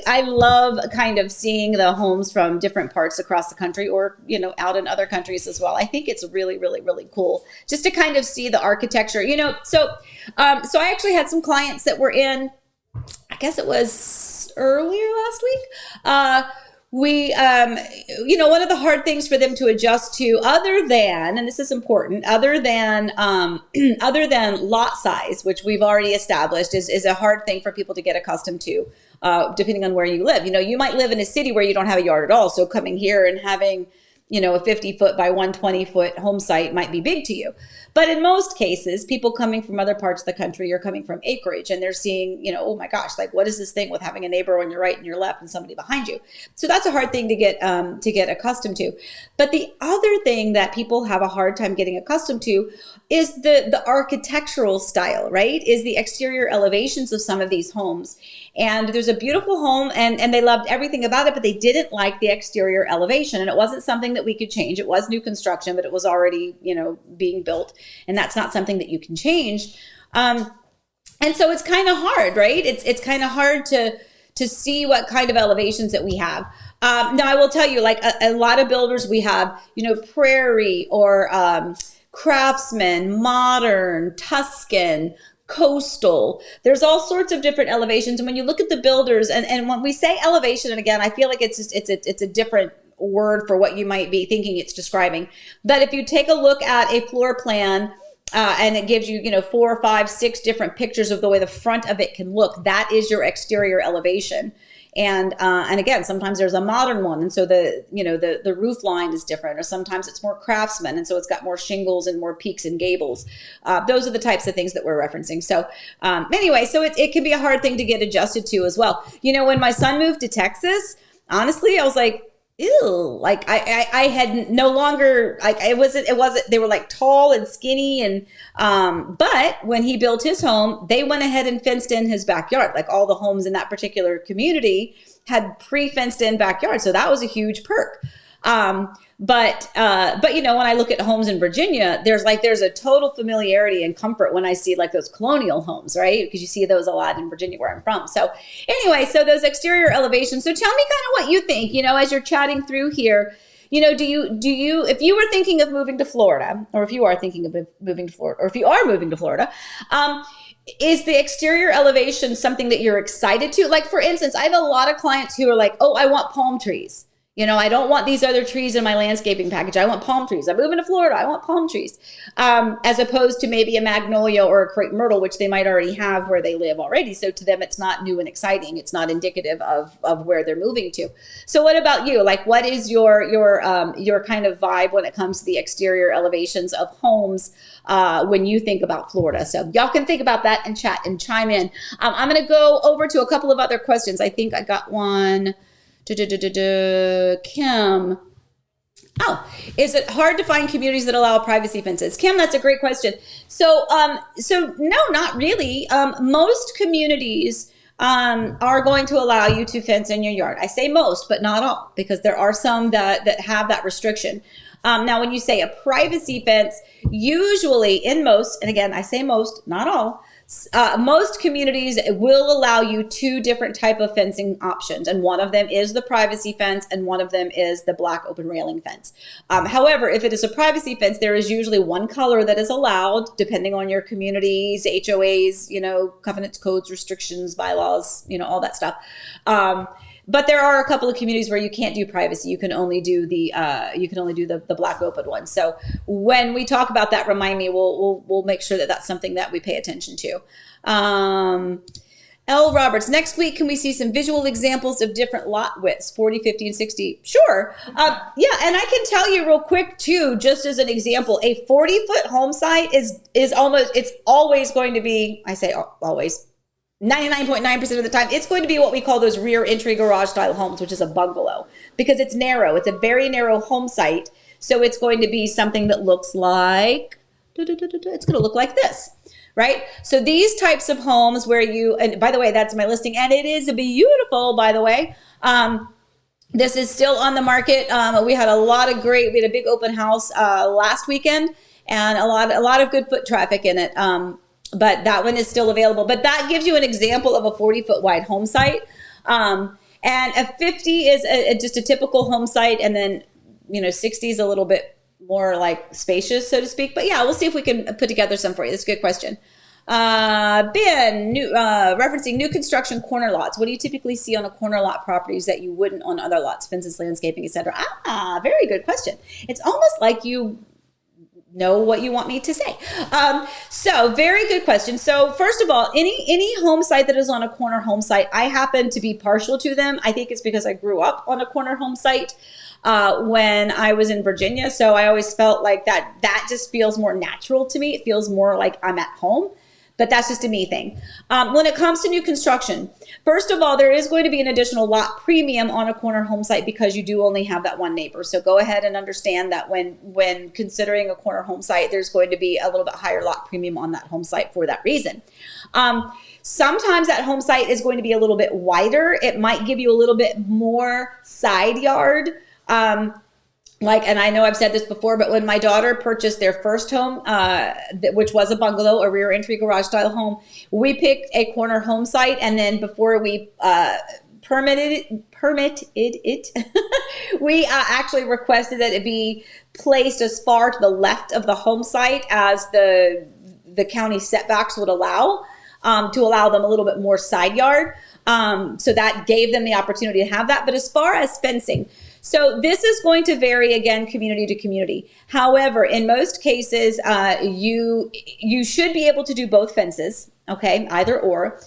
I love kind of seeing the homes from different parts across the country, or, out in other countries as well. I think it's really, really, really cool just to kind of see the architecture, So I actually had some clients that were in, I guess it was earlier last week. One of the hard things for them to adjust to, other than, and this is important, other than lot size, which we've already established is a hard thing for people to get accustomed to, depending on where you live. You might live in a city where you don't have a yard at all. So coming here and having, a 50-foot by 120-foot home site might be big to you. But in most cases, people coming from other parts of the country are coming from acreage, and they're seeing, oh my gosh, like, what is this thing with having a neighbor on your right and your left and somebody behind you? So that's a hard thing to get accustomed to. But the other thing that people have a hard time getting accustomed to is the architectural style, right? Is the exterior elevations of some of these homes. And there's a beautiful home, and they loved everything about it, but they didn't like the exterior elevation. And it wasn't something that we could change. It was new construction, but it was already, being built. And that's not something that you can change. And so it's kind of hard, right? It's kind of hard to see what kind of elevations that we have. Now, I will tell you, like a lot of builders, we have, prairie or craftsman, modern, Tuscan, coastal. There's all sorts of different elevations. And when you look at the builders, and when we say elevation, and again, I feel like it's a different word for what you might be thinking it's describing. But if you take a look at a floor plan, and it gives you, 4, 5, 6 different pictures of the way the front of it can look, that is your exterior elevation. And again, sometimes there's a modern one, and so the roof line is different, or sometimes it's more craftsman, and so it's got more shingles and more peaks and gables. Those are the types of things that we're referencing. So anyway, so it can be a hard thing to get adjusted to as well. When my son moved to Texas, honestly, I was like, ew, like I had no longer, like it wasn't, they were like tall and skinny, and but when he built his home, they went ahead and fenced in his backyard. Like all the homes in that particular community had pre-fenced in backyard, so that was a huge perk. But when I look at homes in Virginia, there's a total familiarity and comfort when I see like those colonial homes, right? Because you see those a lot in Virginia where I'm from. So anyway, so those exterior elevations. So tell me kind of what you think, as you're chatting through here, do you, if you were thinking of moving to Florida, or if you are thinking of moving to Florida, or if you are moving to Florida, is the exterior elevation something that you're excited to? Like, for instance, I have a lot of clients who are like, oh, I want palm trees. I don't want these other trees in my landscaping package. I want palm trees. I'm moving to Florida. I want palm trees. As opposed to maybe a magnolia or a crepe myrtle, which they might already have where they live already. So to them, it's not new and exciting. It's not indicative of where they're moving to. So what about you? Like, what is your kind of vibe when it comes to the exterior elevations of homes when you think about Florida? So y'all can think about that and chat and chime in. I'm going to go over to a couple of other questions. I think I got one. Kim. Oh, is it hard to find communities that allow privacy fences? Kim, that's a great question. So no, not really. Most communities are going to allow you to fence in your yard. I say most, but not all, because there are some that have that restriction. Now, when you say a privacy fence, usually in most, and again, I say most, not all, most communities will allow you 2 different type of fencing options, and one of them is the privacy fence, and one of them is the black open railing fence. However, if it is a privacy fence, there is usually one color that is allowed, depending on your communities, HOAs, covenants, codes, restrictions, bylaws, all that stuff. But there are a couple of communities where you can't do privacy. You can only do the black open one. So when we talk about that, remind me. We'll make sure that that's something that we pay attention to. L. Roberts, next week, can we see some visual examples of different lot widths, 40, 50, and 60? Sure. Yeah, and I can tell you real quick too, just as an example, a 40-foot home site is it's always going to be, I say always, 99.9% of the time, it's going to be what we call those rear entry garage style homes, which is a bungalow, because it's narrow. It's a very narrow home site. So it's going to be something that looks like, it's going to look like this, right? So these types of homes where you, and by the way, that's my listing, and it is beautiful, by the way. This is still on the market. We had we had a big open house last weekend, and a lot of good foot traffic in it. But that one is still available. But that gives you an example of a 40-foot wide home site. And a 50 is just a typical home site, and then 60 is a little bit more like spacious, so to speak. But yeah, we'll see if we can put together some for you. That's a good question. Ben, referencing new construction corner lots. What do you typically see on a corner lot properties that you wouldn't on other lots? Fences, landscaping, etc. Very good question. It's almost like you know what you want me to say. So very good question. So first of all, any home site that is on a corner home site, I happen to be partial to them. I think it's because I grew up on a corner home site when I was in Virginia. So I always felt like that just feels more natural to me. It feels more like I'm at home. But that's just a me thing. When it comes to new construction, first of all, there is going to be an additional lot premium on a corner home site because you do only have that one neighbor. So go ahead and understand that when considering a corner home site, there's going to be a little bit higher lot premium on that home site for that reason. Sometimes that home site is going to be a little bit wider. It might give you a little bit more side yard. And I know I've said this before, but when my daughter purchased their first home, which was a bungalow, a rear entry garage style home, we picked a corner home site. And then before we permitted it, we actually requested that it be placed as far to the left of the home site as the county setbacks would allow, to allow them a little bit more side yard. So that gave them the opportunity to have that. But as far as fencing, so this is going to vary, again, community to community. However, in most cases, you should be able to do both fences, okay, either or.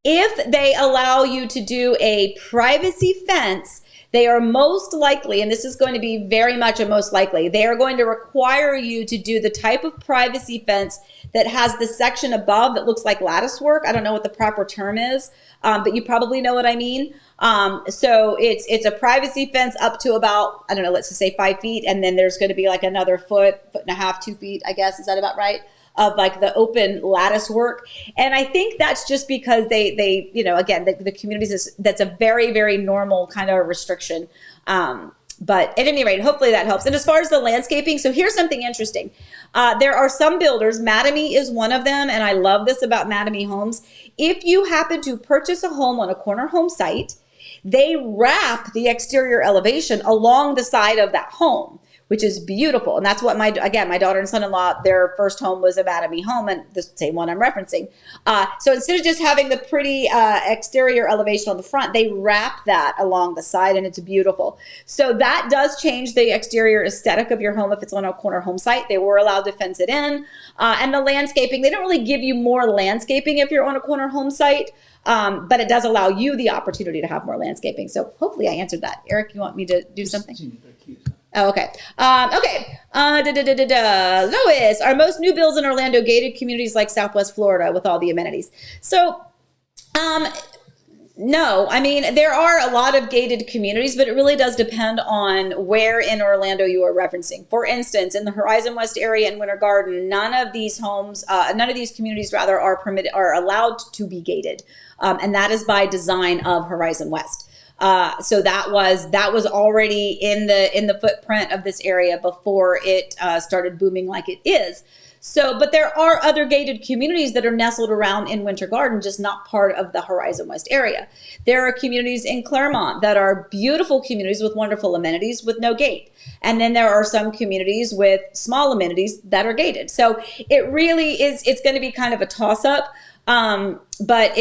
If they allow you to do a privacy fence, they are most likely, and this is going to be very much a most likely, they are going to require you to do the type of privacy fence that has the section above that looks like lattice work. I don't know what the proper term is, but you probably know what I mean. So it's a privacy fence up to about, I don't know, let's just say 5 feet. And then there's going to be like another foot and a half, 2 feet, I guess. Is that about right? Of like the open lattice work. And I think that's just because they again, the communities, that's a very, very normal kind of restriction. But at any rate, hopefully that helps. And as far as the landscaping, so here's something interesting. There are some builders, Mattamy is one of them, and I love this about Mattamy Homes. If you happen to purchase a home on a corner home site, they wrap the exterior elevation along the side of that home, which is beautiful. And that's what my daughter and son-in-law, their first home was a Mattamy home, and the same one I'm referencing. So instead of just having the pretty exterior elevation on the front, they wrap that along the side, and it's beautiful. So that does change the exterior aesthetic of your home if it's on a corner home site. They were allowed to fence it in. And the landscaping, they don't really give you more landscaping if you're on a corner home site, but it does allow you the opportunity to have more landscaping. So hopefully I answered that. Eric, you want me to do something? Oh, okay. Lois, are most new builds in Orlando gated communities like Southwest Florida with all the amenities? So, no, I mean, there are a lot of gated communities, but it really does depend on where in Orlando you are referencing. For instance, in the Horizon West area and Winter Garden, none of these communities are allowed to be gated. And that is by design of Horizon West. So that was already in the footprint of this area before it started booming like it is. So, but there are other gated communities that are nestled around in Winter Garden, just not part of the Horizon West area. There are communities in Claremont that are beautiful communities with wonderful amenities with no gate. And then there are some communities with small amenities that are gated. So it really is, it's going to be kind of a toss up. But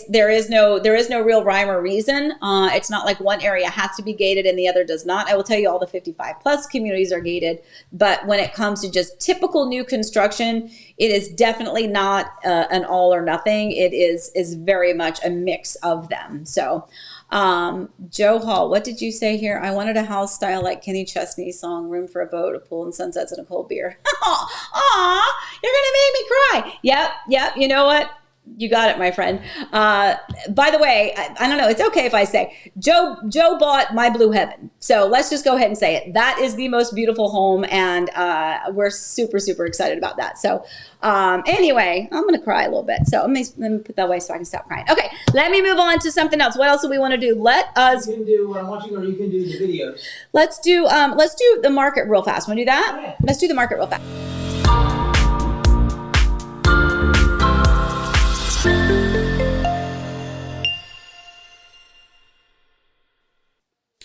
there is no real rhyme or reason. It's not like one area has to be gated and the other does not. I will tell you all the 55 plus communities are gated, but when it comes to just typical new construction, it is definitely not an all or nothing. It is very much a mix of them. So, Joe Hall, what did you say here? I wanted a house style like Kenny Chesney's song, room for a boat, a pool and sunsets and a cold beer. Aw, you're going to make me cry. Yep. You know what? You got it, my friend. By the way, I don't know. It's okay if I say Joe bought my blue heaven. So let's just go ahead and say it. That is the most beautiful home, and we're super, super excited about that. So anyway, I'm going to cry a little bit. So let me put that away so I can stop crying. Okay, let me move on to something else. What else do we want to do? You can do what I'm watching, or you can do the videos. Let's do the market real fast. Want to do that? Oh, yeah. Let's do the market real fast.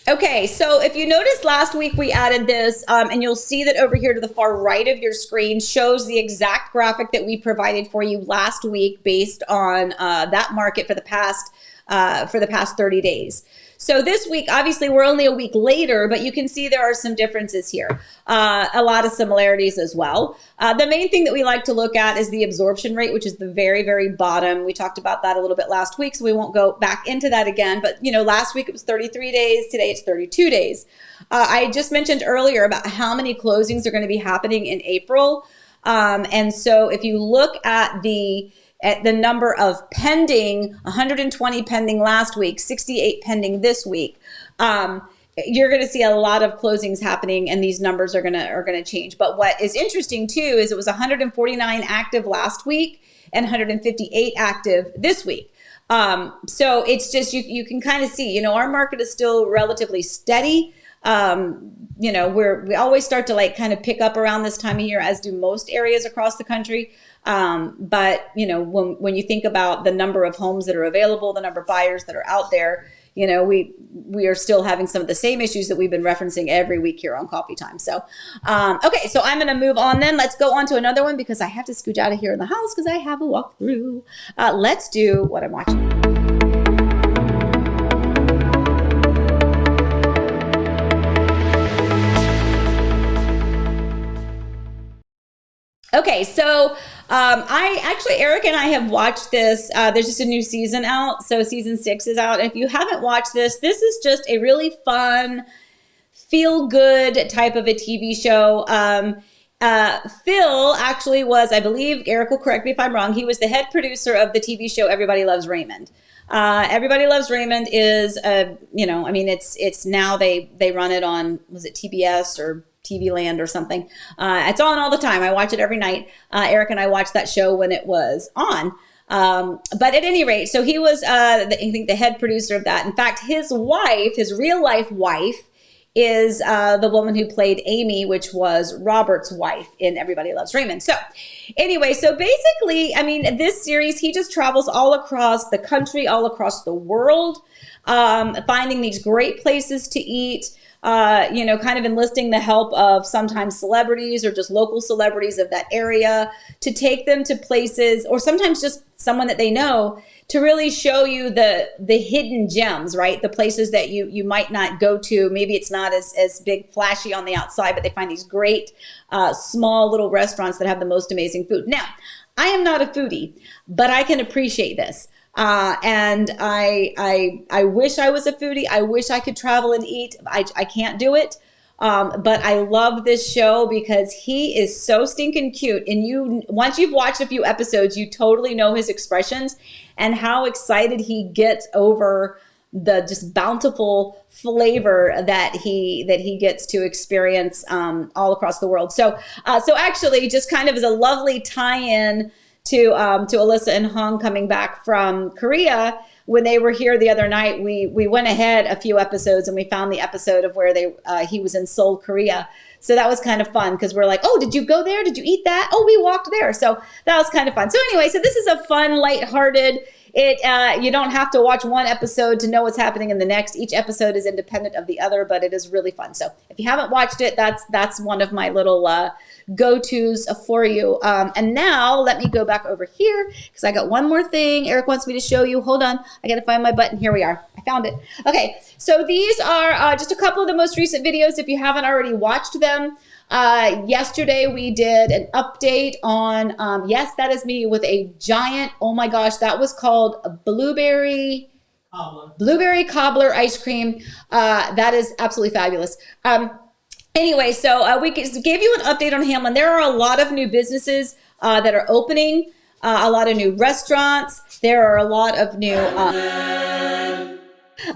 Okay, so if you noticed last week we added this, and you'll see that over here to the far right of your screen shows the exact graphic that we provided for you last week based on that market for the past 30 days. So this week, obviously, we're only a week later, but you can see there are some differences here. A lot of similarities as well. The main thing that we like to look at is the absorption rate, which is the very, very bottom. We talked about that a little bit last week, so we won't go back into that again. But, last week it was 33 days. Today it's 32 days. I just mentioned earlier about how many closings are going to be happening in April. And so if you look at the number of pending, 120 pending last week, 68 pending this week, you're going to see a lot of closings happening, and these numbers are going to change. But what is interesting too is it was 149 active last week and 158 active this week. So it's just you can kind of see, our market is still relatively steady. We always start to kind of pick up around this time of year, as do most areas across the country. But when you think about the number of homes that are available, the number of buyers that are out there, we are still having some of the same issues that we've been referencing every week here on Coffee Time. So, okay, so I'm going to move on then. Let's go on to another one because I have to scooch out of here in the house because I have a walkthrough. Let's do what I'm watching. Okay, so Eric and I have watched this. There's just a new season out. So season 6 is out. And if you haven't watched this is just a really fun, feel good type of a TV show. Phil actually was, I believe, Eric will correct me if I'm wrong, he was the head producer of the TV show Everybody Loves Raymond. Everybody Loves Raymond is, it's now they run it on, was it TBS or TV Land or something. It's on all the time. I watch it every night. Eric and I watched that show when it was on. But at any rate, so he was, I think, the head producer of that. In fact, his wife, his real life wife, is the woman who played Amy, which was Robert's wife in Everybody Loves Raymond. So anyway, so basically, this series, he just travels all across the country, all across the world, finding these great places to eat, kind of enlisting the help of sometimes celebrities or just local celebrities of that area to take them to places, or sometimes just someone that they know, to really show you the hidden gems, right? The places that you might not go to. Maybe it's not as big, flashy on the outside, but they find these great, small little restaurants that have the most amazing food. Now, I am not a foodie, but I can appreciate this. And I wish I was a foodie. I wish I could travel and eat. I can't do it. But I love this show because he is so stinking cute. And once you've watched a few episodes, you totally know his expressions and how excited he gets over the just bountiful flavor that he gets to experience, all across the world. So actually just kind of as a lovely tie-in to Alyssa and Hong coming back from Korea. When they were here the other night, we went ahead a few episodes and we found the episode of where he was in Seoul, Korea. So that was kind of fun because we're like, oh, did you go there? Did you eat that? Oh, we walked there. So that was kind of fun. So anyway, so this is a fun, lighthearted. You don't have to watch one episode to know what's happening in the next. Each episode is independent of the other, but it is really fun. So if you haven't watched it, that's one of my little go-tos for you. And now let me go back over here because I got one more thing Eric wants me to show you. Hold on. I got to find my button. Here we are. I found it. Okay. So these are just a couple of the most recent videos. If you haven't already watched them, yesterday we did an update on, yes, that is me with a giant, oh my gosh, that was called a blueberry cobbler ice cream. That is absolutely fabulous. Anyway, so we gave you an update on Hamlin. There are a lot of new businesses that are opening a lot of new restaurants. There are a lot of new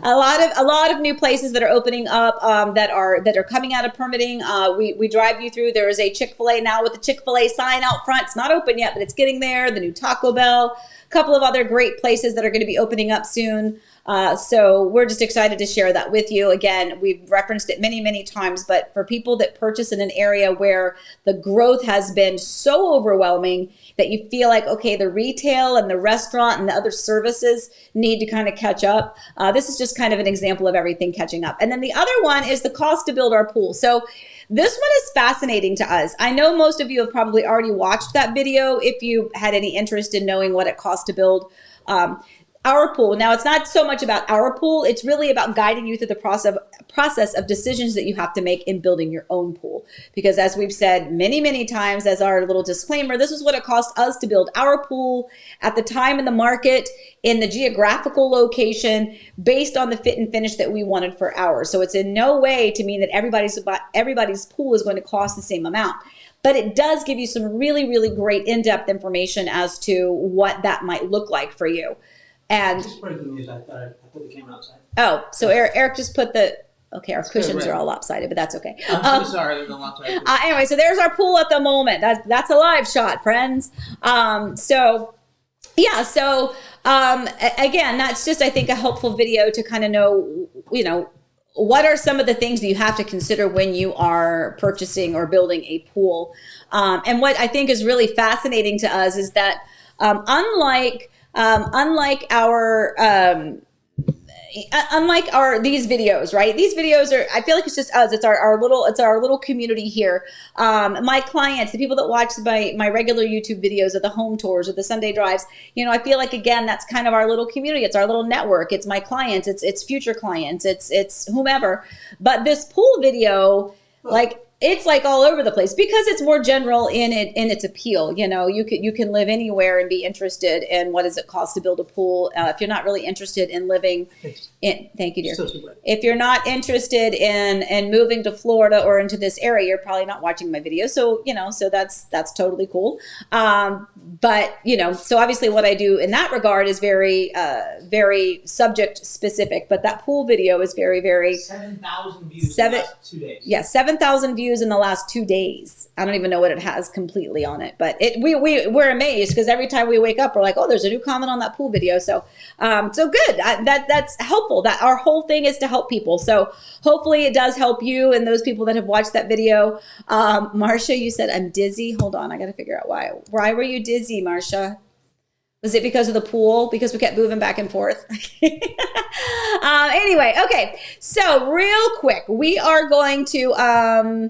a lot of new places that are opening up that are coming out of permitting. We drive you through. There is a Chick-fil-A now with the Chick-fil-A sign out front. It's not open yet, but it's getting there. The new Taco Bell, a couple of other great places that are going to be opening up soon. So we're just excited to share that with you. Again, we've referenced it many, many times, but for people that purchase in an area where the growth has been so overwhelming that you feel like, okay, the retail and the restaurant and the other services need to kind of catch up. This is just kind of an example of everything catching up. And then the other one is the cost to build our pool. So this one is fascinating to us. I know most of you have probably already watched that video if you had any interest in knowing what it costs to build our pool. Now, it's not so much about our pool. It's really about guiding you through the process of decisions that you have to make in building your own pool. Because as we've said many, many times, as our little disclaimer, this is what it cost us to build our pool at the time in the market, in the geographical location, based on the fit and finish that we wanted for ours. So it's in no way to mean that everybody's pool is going to cost the same amount. But it does give you some really, really great in-depth information as to what that might look like for you. And just breaking news, I thought I put the camera outside. Oh, so Eric just put okay, our cushions are all lopsided, but that's okay. I'm so sorry, they're lopsided. Anyway, so there's our pool at the moment. That's a live shot, friends. So again, that's just, I think, a helpful video to kind of know, what are some of the things that you have to consider when you are purchasing or building a pool. And what I think is really fascinating to us is that unlike these videos, right? These videos are, I feel like it's just us. It's our little community here. My clients, the people that watch my regular YouTube videos of the home tours or the Sunday drives, I feel like, again, that's kind of our little community. It's our little network. It's my clients. It's future clients. It's whomever. But this pool video, it's like all over the place because it's more general in its appeal. You can live anywhere and be interested in what does it cost to build a pool. If you're not really interested in living in, thank you, dear. If you're not interested in moving to Florida or into this area, you're probably not watching my video. So, so that's totally cool. But, so obviously what I do in that regard is very, very subject specific, but that pool video is very, very 7,000 views in the last 2 days. Yeah. 7,000 views in the last 2 days. I don't even know what it has completely on it, but we're amazed because every time we wake up, we're like, oh, there's a new comment on that pool video. So, so good. That's helpful. That our whole thing is to help people. So hopefully it does help you and those people that have watched that video. Marcia, you said I'm dizzy. Hold on. I got to figure out why. Why were you dizzy, Marcia? Was it because of the pool? Because we kept moving back and forth? Anyway, okay. So real quick, we are going to, I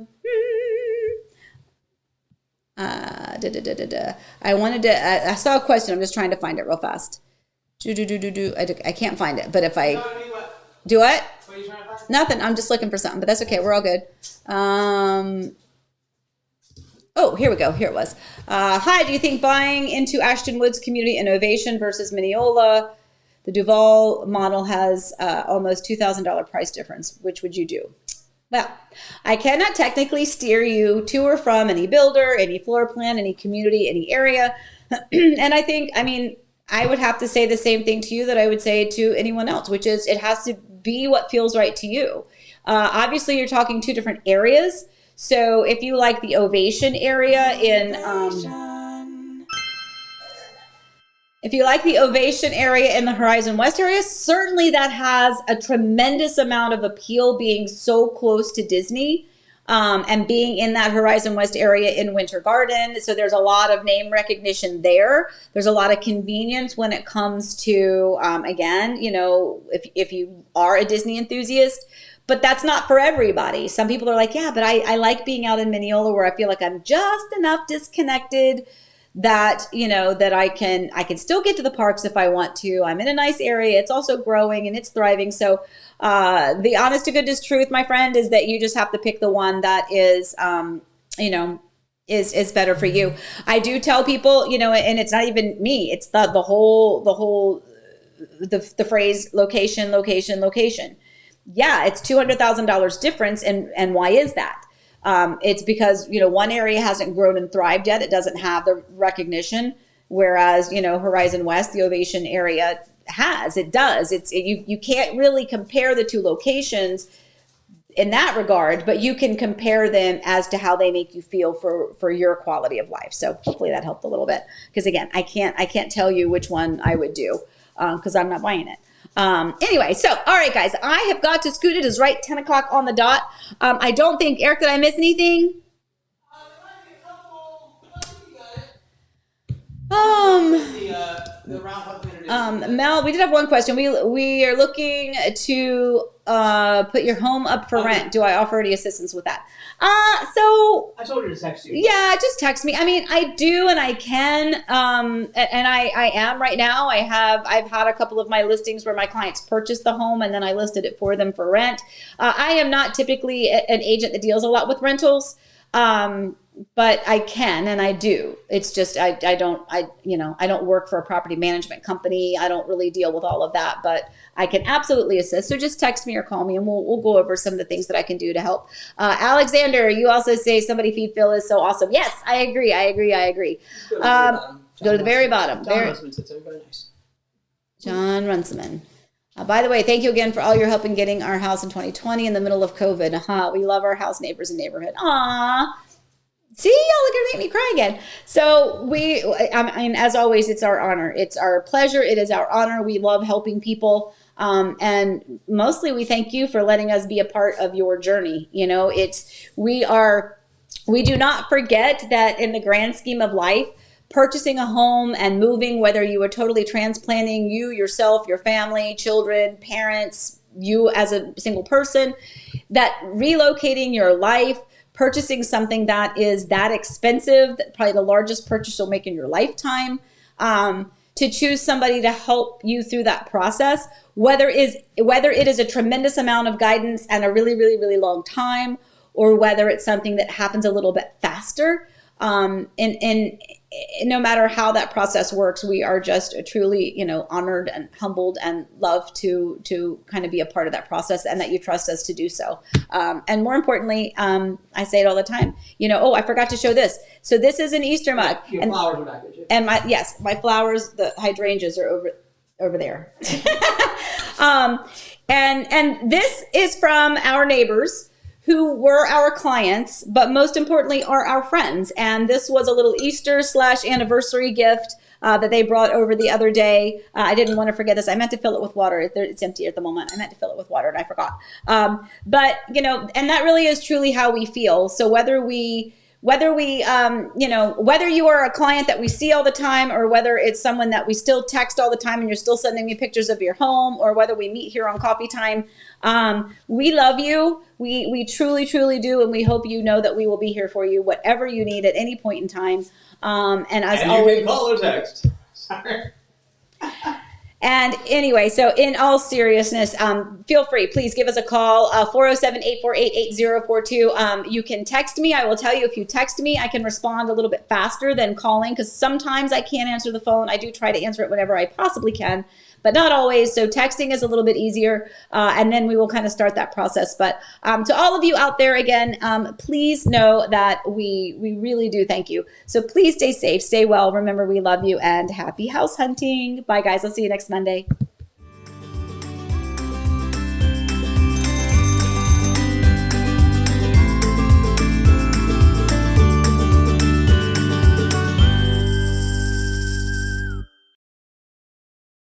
saw a question. I'm just trying to find it real fast. I can't find it, but if I do what? What are you trying to find? Nothing. I'm just looking for something, but that's okay. We're all good. Oh, here we go. Here it was. Hi, do you think buying into Ashton Woods Community Innovation versus Mineola, the Duval model has almost $2,000 price difference? Which would you do? Well, I cannot technically steer you to or from any builder, any floor plan, any community, any area. And I would have to say the same thing to you that I would say to anyone else, which is it has to be what feels right to you. Obviously, you're talking two different areas. So if you like the Ovation area in the Horizon West area, certainly that has a tremendous amount of appeal being so close to Disney and being in that Horizon West area in Winter Garden. So there's a lot of name recognition there. There's a lot of convenience when it comes to, again, if you are a Disney enthusiast. But that's not for everybody. Some people are like, yeah, but I like being out in Mineola where I feel like I'm just enough disconnected that, that I can still get to the parks if I want to. I'm in a nice area. It's also growing and it's thriving. So the honest to goodness truth, my friend, is that you just have to pick the one that is, is better for you. I do tell people, and it's not even me. It's the phrase location, location, location. Yeah, it's $200,000 difference. And why is that? It's because, one area hasn't grown and thrived yet. It doesn't have the recognition. whereas, Horizon West, the Ovation area does. You can't really compare the two locations in that regard, but you can compare them as to how they make you feel for your quality of life. So hopefully that helped a little bit, because again, I can't tell you which one I would do, because I'm not buying it. Anyway, so all right, guys, I have got to scoot. It is right 10 o'clock on the dot. I don't think, Eric, did I miss anything? Mel, we did have one question. We are looking to put your home up for rent. Do I offer any assistance with that? So I told her to text you. Yeah, just text me. I mean, I do and I can, and I am right now. I've had a couple of my listings where my clients purchased the home and then I listed it for them for rent. I am not typically an agent that deals a lot with rentals. But I can, and I do. It's just, I don't work for a property management company. I don't really deal with all of that, but I can absolutely assist. So just text me or call me and we'll go over some of the things that I can do to help. Alexander, you also say somebody feed Phil is so awesome. Yes, I agree. Go to the very bottom. John Runciman said something very nice. John Runciman. By the way, thank you again for all your help in getting our house in 2020 in the middle of COVID. We love our house, neighbors, and neighborhood. Aww. See, y'all are going to make me cry again. So as always, it's our honor. It's our pleasure. It is our honor. We love helping people. And mostly we thank you for letting us be a part of your journey. We do not forget that in the grand scheme of life, purchasing a home and moving, whether you are totally transplanting you, yourself, your family, children, parents, you as a single person, that relocating your life, purchasing something that is that expensive, probably the largest purchase you'll make in your lifetime, to choose somebody to help you through that process, whether it is a tremendous amount of guidance and a really, really, really long time, or whether it's something that happens a little bit faster. And no matter how that process works, we are just truly, honored and humbled and love to kind of be a part of that process, and that you trust us to do so. And more importantly, I say it all the time, I forgot to show this. So this is an Easter mug. Your flowers are back there. And my flowers, the hydrangeas are over there. And this is from our neighbors who were our clients, but most importantly are our friends. And this was a little Easter/anniversary gift that they brought over the other day. I didn't want to forget this. I meant to fill it with water. It's empty at the moment. I meant to fill it with water and I forgot. But and that really is truly how we feel. So whether you are a client that we see all the time, or whether it's someone that we still text all the time and you're still sending me pictures of your home, or whether we meet here on coffee time, we love you. We truly, truly do. And we hope you know that we will be here for you, whatever you need at any point in time. And as always, you can call or text. Sorry. And anyway, so in all seriousness, feel free, please give us a call, 407-848-8042. You can text me. I will tell you, if you text me, I can respond a little bit faster than calling, because sometimes I can't answer the phone. I do try to answer it whenever I possibly can, but not always. So texting is a little bit easier, and then we will kind of start that process. But to all of you out there, again, please know that we really do thank you. So please stay safe, stay well. Remember, we love you, and happy house hunting. Bye, guys. I'll see you next Monday.